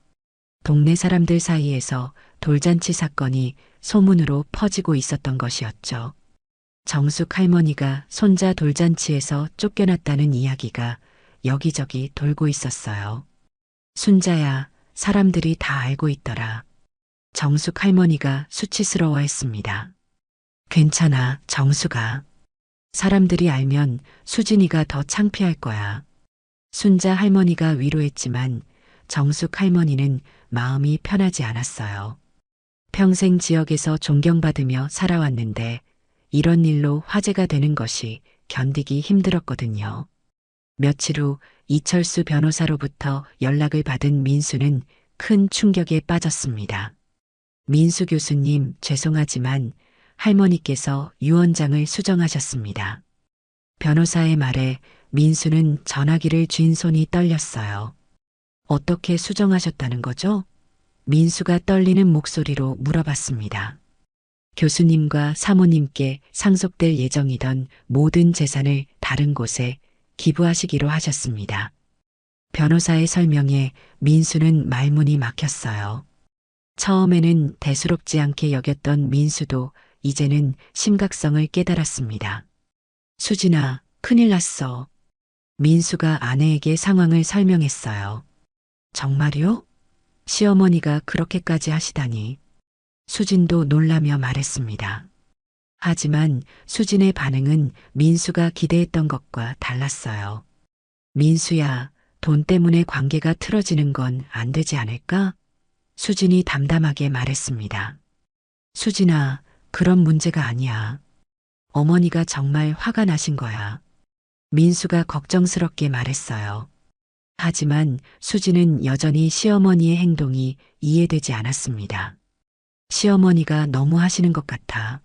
동네 사람들 사이에서 돌잔치 사건이 소문으로 퍼지고 있었던 것이었죠. 정숙 할머니가 손자 돌잔치에서 쫓겨났다는 이야기가 여기저기 돌고 있었어요. 순자야, 사람들이 다 알고 있더라. 정숙 할머니가 수치스러워했습니다. 괜찮아, 정숙아. 사람들이 알면 수진이가 더 창피할 거야. 순자 할머니가 위로했지만 정숙 할머니는 마음이 편하지 않았어요. 평생 지역에서 존경받으며 살아왔는데 이런 일로 화제가 되는 것이 견디기 힘들었거든요. 며칠 후 이철수 변호사로부터 연락을 받은 민수는 큰 충격에 빠졌습니다. 민수 교수님, 죄송하지만 할머니께서 유언장을 수정하셨습니다. 변호사의 말에 민수는 전화기를 쥔 손이 떨렸어요. 어떻게 수정하셨다는 거죠? 민수가 떨리는 목소리로 물어봤습니다. 교수님과 사모님께 상속될 예정이던 모든 재산을 다른 곳에 기부하시기로 하셨습니다. 변호사의 설명에 민수는 말문이 막혔어요. 처음에는 대수롭지 않게 여겼던 민수도 이제는 심각성을 깨달았습니다. 수진아, 큰일 났어. 민수가 아내에게 상황을 설명했어요. 정말요? 시어머니가 그렇게까지 하시다니. 수진도 놀라며 말했습니다. 하지만 수진의 반응은 민수가 기대했던 것과 달랐어요. 민수야, 돈 때문에 관계가 틀어지는 건 안 되지 않을까? 수진이 담담하게 말했습니다. 수진아, 그런 문제가 아니야. 어머니가 정말 화가 나신 거야. 민수가 걱정스럽게 말했어요. 하지만 수진은 여전히 시어머니의 행동이 이해되지 않았습니다. 시어머니가 너무 하시는 것 같아.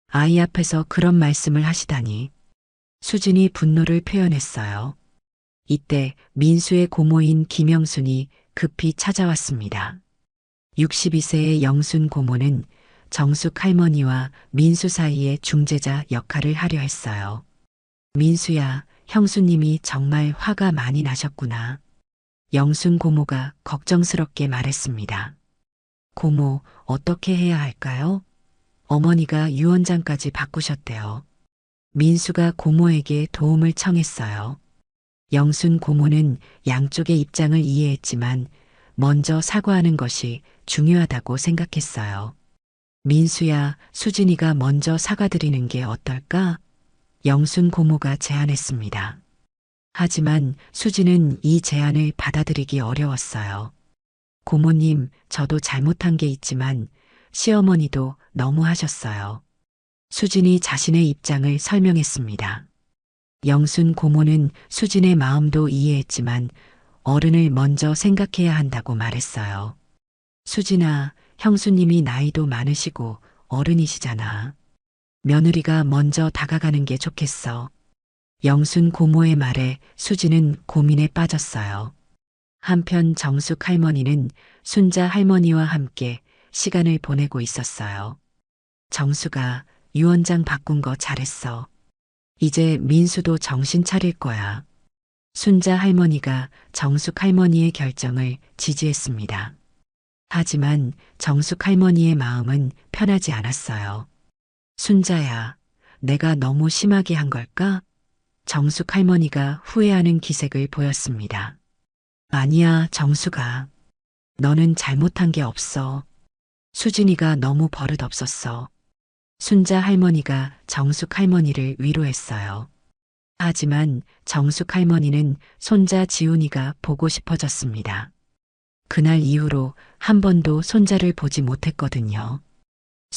아이 앞에서 그런 말씀을 하시다니. 수진이 분노를 표현했어요. 이때 민수의 고모인 김영순이 급히 찾아왔습니다. 62세의 영순 고모는 정숙 할머니와 민수 사이의 중재자 역할을 하려 했어요. 민수야, 형수님이 정말 화가 많이 나셨구나. 영순 고모가 걱정스럽게 말했습니다. 고모, 어떻게 해야 할까요? 어머니가 유언장까지 바꾸셨대요. 민수가 고모에게 도움을 청했어요. 영순 고모는 양쪽의 입장을 이해했지만 먼저 사과하는 것이 중요하다고 생각했어요. 민수야, 수진이가 먼저 사과드리는 게 어떨까? 영순 고모가 제안했습니다. 하지만 수진은 이 제안을 받아들이기 어려웠어요. 고모님, 저도 잘못한 게 있지만 시어머니도 너무 하셨어요. 수진이 자신의 입장을 설명했습니다. 영순 고모는 수진의 마음도 이해했지만 어른을 먼저 생각해야 한다고 말했어요. 수진아, 형수님이 나이도 많으시고 어른이시잖아. 며느리가 먼저 다가가는 게 좋겠어. 영순 고모의 말에 수진은 고민에 빠졌어요. 한편 정숙 할머니는 순자 할머니와 함께 시간을 보내고 있었어요. 정숙아, 유언장 바꾼 거 잘했어. 이제 민수도 정신 차릴 거야. 순자 할머니가 정숙 할머니의 결정을 지지했습니다. 하지만 정숙 할머니의 마음은 편하지 않았어요. 순자야, 내가 너무 심하게 한 걸까? 정숙 할머니가 후회하는 기색을 보였습니다. 아니야, 정숙아. 너는 잘못한 게 없어. 수진이가 너무 버릇없었어. 순자 할머니가 정숙 할머니를 위로했어요. 하지만 정숙 할머니는 손자 지훈이가 보고 싶어졌습니다. 그날 이후로 한 번도 손자를 보지 못했거든요.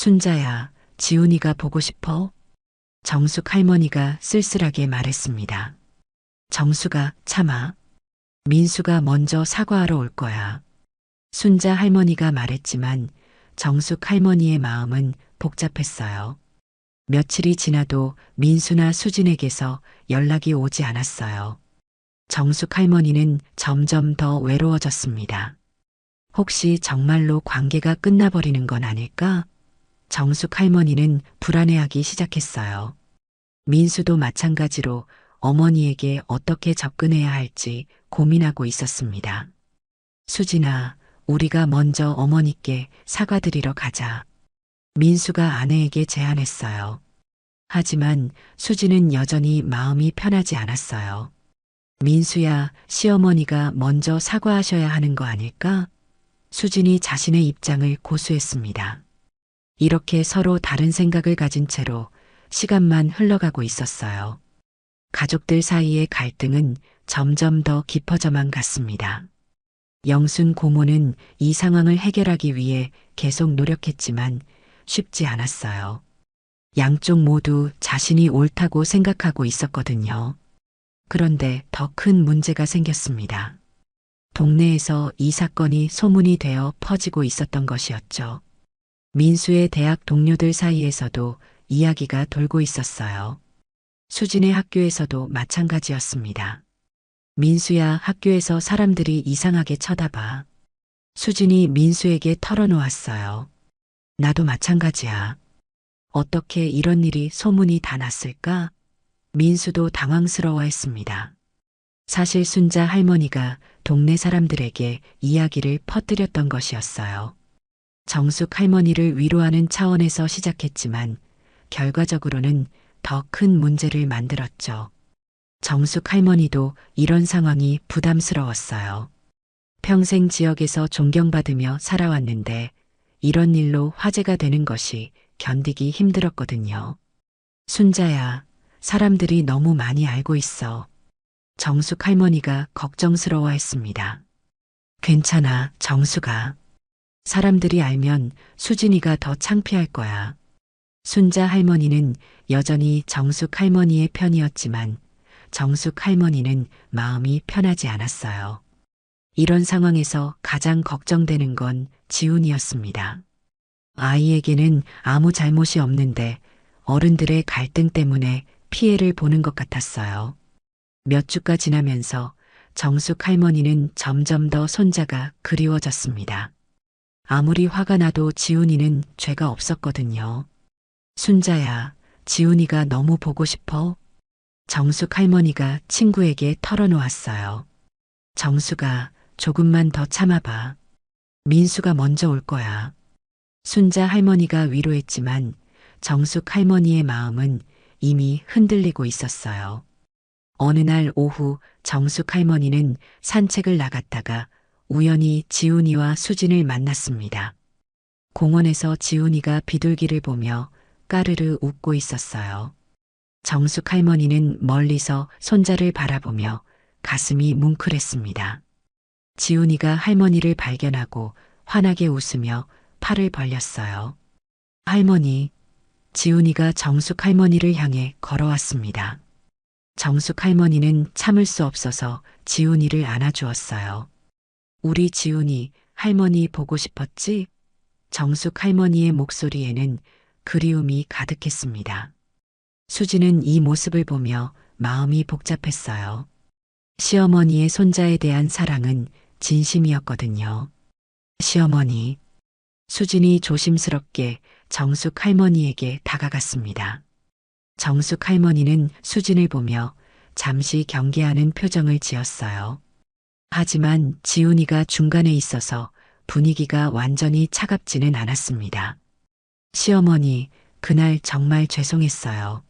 순자야, 지훈이가 보고 싶어? 정숙 할머니가 쓸쓸하게 말했습니다. 정수가 참아. 민수가 먼저 사과하러 올 거야. 순자 할머니가 말했지만 정숙 할머니의 마음은 복잡했어요. 며칠이 지나도 민수나 수진에게서 연락이 오지 않았어요. 정숙 할머니는 점점 더 외로워졌습니다. 혹시 정말로 관계가 끝나버리는 건 아닐까? 정숙 할머니는 불안해하기 시작했어요. 민수도 마찬가지로 어머니에게 어떻게 접근해야 할지 고민하고 있었습니다. 수진아, 우리가 먼저 어머니께 사과드리러 가자. 민수가 아내에게 제안했어요. 하지만 수진은 여전히 마음이 편하지 않았어요. 민수야, 시어머니가 먼저 사과하셔야 하는 거 아닐까? 수진이 자신의 입장을 고수했습니다. 이렇게 서로 다른 생각을 가진 채로 시간만 흘러가고 있었어요. 가족들 사이의 갈등은 점점 더 깊어져만 갔습니다. 영순 고모는 이 상황을 해결하기 위해 계속 노력했지만 쉽지 않았어요. 양쪽 모두 자신이 옳다고 생각하고 있었거든요. 그런데 더 큰 문제가 생겼습니다. 동네에서 이 사건이 소문이 되어 퍼지고 있었던 것이었죠. 민수의 대학 동료들 사이에서도 이야기가 돌고 있었어요. 수진의 학교에서도 마찬가지였습니다. 민수야, 학교에서 사람들이 이상하게 쳐다봐. 수진이 민수에게 털어놓았어요. 나도 마찬가지야. 어떻게 이런 일이 소문이 다 났을까? 민수도 당황스러워했습니다. 사실 순자 할머니가 동네 사람들에게 이야기를 퍼뜨렸던 것이었어요. 정숙 할머니를 위로하는 차원에서 시작했지만 결과적으로는 더 큰 문제를 만들었죠. 정숙 할머니도 이런 상황이 부담스러웠어요. 평생 지역에서 존경받으며 살아왔는데 이런 일로 화제가 되는 것이 견디기 힘들었거든요. 순자야, 사람들이 너무 많이 알고 있어. 정숙 할머니가 걱정스러워했습니다. 괜찮아, 정숙아. 사람들이 알면 수진이가 더 창피할 거야. 순자 할머니는 여전히 정숙 할머니의 편이었지만 정숙 할머니는 마음이 편하지 않았어요. 이런 상황에서 가장 걱정되는 건 지훈이었습니다. 아이에게는 아무 잘못이 없는데 어른들의 갈등 때문에 피해를 보는 것 같았어요. 몇 주가 지나면서 정숙 할머니는 점점 더 손자가 그리워졌습니다. 아무리 화가 나도 지훈이는 죄가 없었거든요. 순자야, 지훈이가 너무 보고 싶어? 정숙 할머니가 친구에게 털어놓았어요. 정숙아, 조금만 더 참아봐. 민수가 먼저 올 거야. 순자 할머니가 위로했지만 정숙 할머니의 마음은 이미 흔들리고 있었어요. 어느 날 오후 정숙 할머니는 산책을 나갔다가 우연히 지훈이와 수진을 만났습니다. 공원에서 지훈이가 비둘기를 보며 까르르 웃고 있었어요. 정숙 할머니는 멀리서 손자를 바라보며 가슴이 뭉클했습니다. 지훈이가 할머니를 발견하고 환하게 웃으며 팔을 벌렸어요. 할머니, 지훈이가 정숙 할머니를 향해 걸어왔습니다. 정숙 할머니는 참을 수 없어서 지훈이를 안아주었어요. 우리 지훈이 할머니 보고 싶었지? 정숙 할머니의 목소리에는 그리움이 가득했습니다. 수지는 이 모습을 보며 마음이 복잡했어요. 시어머니의 손자에 대한 사랑은 진심이었거든요. 시어머니, 수진이 조심스럽게 정숙 할머니에게 다가갔습니다. 정숙 할머니는 수진을 보며 잠시 경계하는 표정을 지었어요. 하지만 지훈이가 중간에 있어서 분위기가 완전히 차갑지는 않았습니다. 시어머니, 그날 정말 죄송했어요.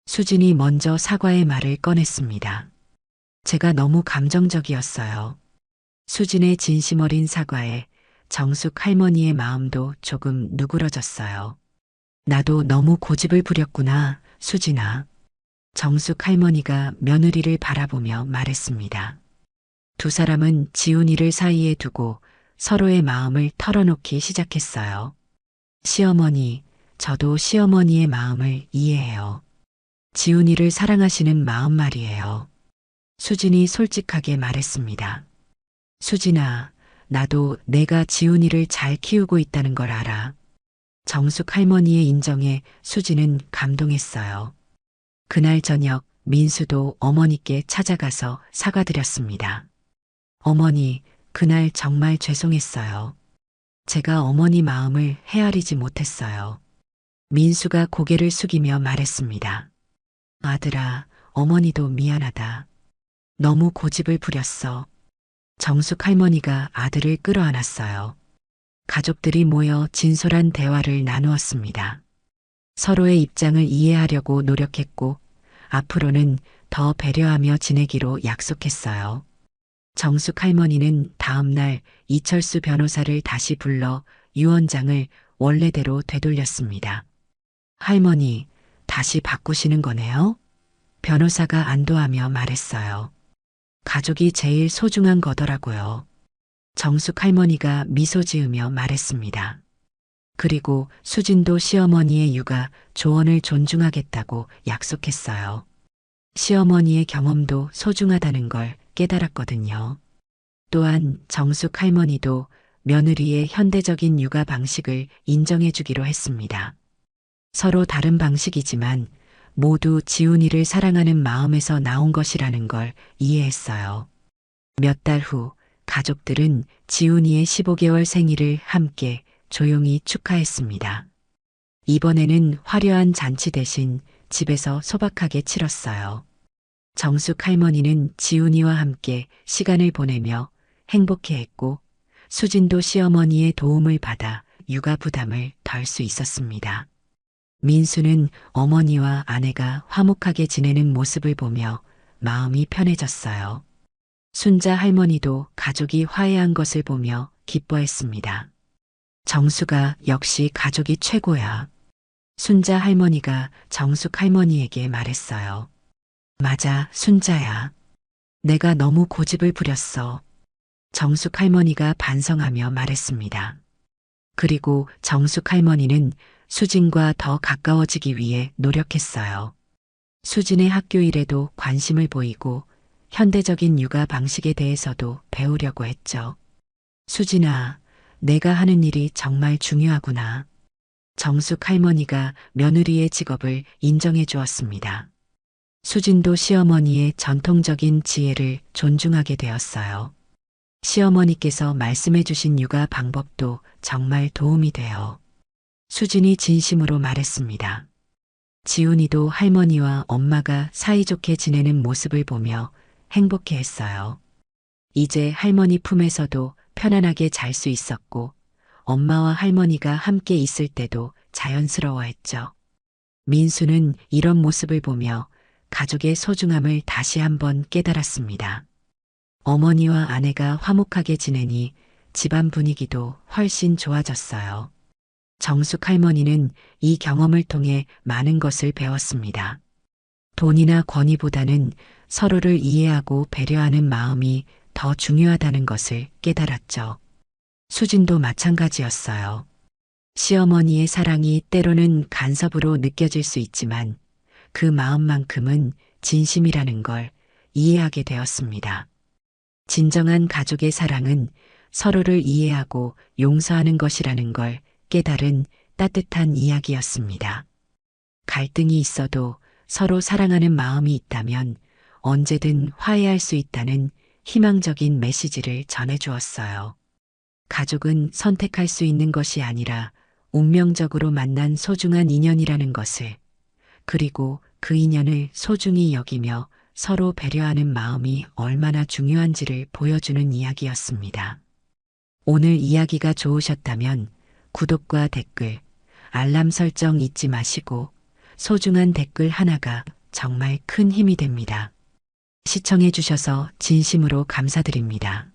수진이 먼저 사과의 말을 꺼냈습니다. 제가 너무 감정적이었어요. 수진의 진심 어린 사과에 정숙 할머니의 마음도 조금 누그러졌어요. 나도 너무 고집을 부렸구나, 수진아. 정숙 할머니가 며느리를 바라보며 말했습니다. 두 사람은 지훈이를 사이에 두고 서로의 마음을 털어놓기 시작했어요. 시어머니, 저도 시어머니의 마음을 이해해요. 지훈이를 사랑하시는 마음 말이에요. 수진이 솔직하게 말했습니다. 수진아, 나도 내가 지훈이를 잘 키우고 있다는 걸 알아. 정숙 할머니의 인정에 수진은 감동했어요. 그날 저녁 민수도 어머니께 찾아가서 사과드렸습니다. 어머니, 그날 정말 죄송했어요. 제가 어머니 마음을 헤아리지 못했어요. 민수가 고개를 숙이며 말했습니다. 아들아, 어머니도 미안하다. 너무 고집을 부렸어. 정숙 할머니가 아들을 끌어안았어요. 가족들이 모여 진솔한 대화를 나누었습니다. 서로의 입장을 이해하려고 노력했고, 앞으로는 더 배려하며 지내기로 약속했어요. 정숙 할머니는 다음 날 이철수 변호사를 다시 불러 유언장을 원래대로 되돌렸습니다. 할머니, 다시 바꾸시는 거네요? 변호사가 안도하며 말했어요. 가족이 제일 소중한 거더라고요. 정숙 할머니가 미소 지으며 말했습니다. 그리고 수진도 시어머니의 육아 조언을 존중하겠다고 약속했어요. 시어머니의 경험도 소중하다는 걸 깨달았거든요. 또한 정숙 할머니도 며느리의 현대적인 육아 방식을 인정해 주기로 했습니다. 서로 다른 방식이지만 모두 지훈이를 사랑하는 마음에서 나온 것이라는 걸 이해했어요. 몇 달 후 가족들은 지훈이의 15개월 생일을 함께 조용히 축하했습니다. 이번에는 화려한 잔치 대신 집에서 소박하게 치렀어요. 정숙 할머니는 지훈이와 함께 시간을 보내며 행복해했고 수진도 시어머니의 도움을 받아 육아 부담을 덜 수 있었습니다. 민수는 어머니와 아내가 화목하게 지내는 모습을 보며 마음이 편해졌어요. 순자 할머니도 가족이 화해한 것을 보며 기뻐했습니다. 정수가 역시 가족이 최고야. 순자 할머니가 정숙 할머니에게 말했어요. 맞아, 순자야. 내가 너무 고집을 부렸어. 정숙 할머니가 반성하며 말했습니다. 그리고 정숙 할머니는 수진과 더 가까워지기 위해 노력했어요. 수진의 학교 일에도 관심을 보이고 현대적인 육아 방식에 대해서도 배우려고 했죠. 수진아, 내가 하는 일이 정말 중요하구나. 정숙 할머니가 며느리의 직업을 인정해 주었습니다. 수진도 시어머니의 전통적인 지혜를 존중하게 되었어요. 시어머니께서 말씀해 주신 육아 방법도 정말 도움이 돼요. 수진이 진심으로 말했습니다. 지훈이도 할머니와 엄마가 사이좋게 지내는 모습을 보며 행복해했어요. 이제 할머니 품에서도 편안하게 잘 수 있었고 엄마와 할머니가 함께 있을 때도 자연스러워했죠. 민수는 이런 모습을 보며 가족의 소중함을 다시 한번 깨달았습니다. 어머니와 아내가 화목하게 지내니 집안 분위기도 훨씬 좋아졌어요. 정숙 할머니는 이 경험을 통해 많은 것을 배웠습니다. 돈이나 권위보다는 서로를 이해하고 배려하는 마음이 더 중요하다는 것을 깨달았죠. 수진도 마찬가지였어요. 시어머니의 사랑이 때로는 간섭으로 느껴질 수 있지만 그 마음만큼은 진심이라는 걸 이해하게 되었습니다. 진정한 가족의 사랑은 서로를 이해하고 용서하는 것이라는 걸 깨달은 따뜻한 이야기였습니다. 갈등이 있어도 서로 사랑하는 마음이 있다면 언제든 화해할 수 있다는 희망적인 메시지를 전해주었어요. 가족은 선택할 수 있는 것이 아니라 운명적으로 만난 소중한 인연이라는 것을, 그리고 그 인연을 소중히 여기며 서로 배려하는 마음이 얼마나 중요한지를 보여주는 이야기였습니다. 오늘 이야기가 좋으셨다면 구독과 댓글, 알람 설정 잊지 마시고 소중한 댓글 하나가 정말 큰 힘이 됩니다. 시청해 주셔서 진심으로 감사드립니다.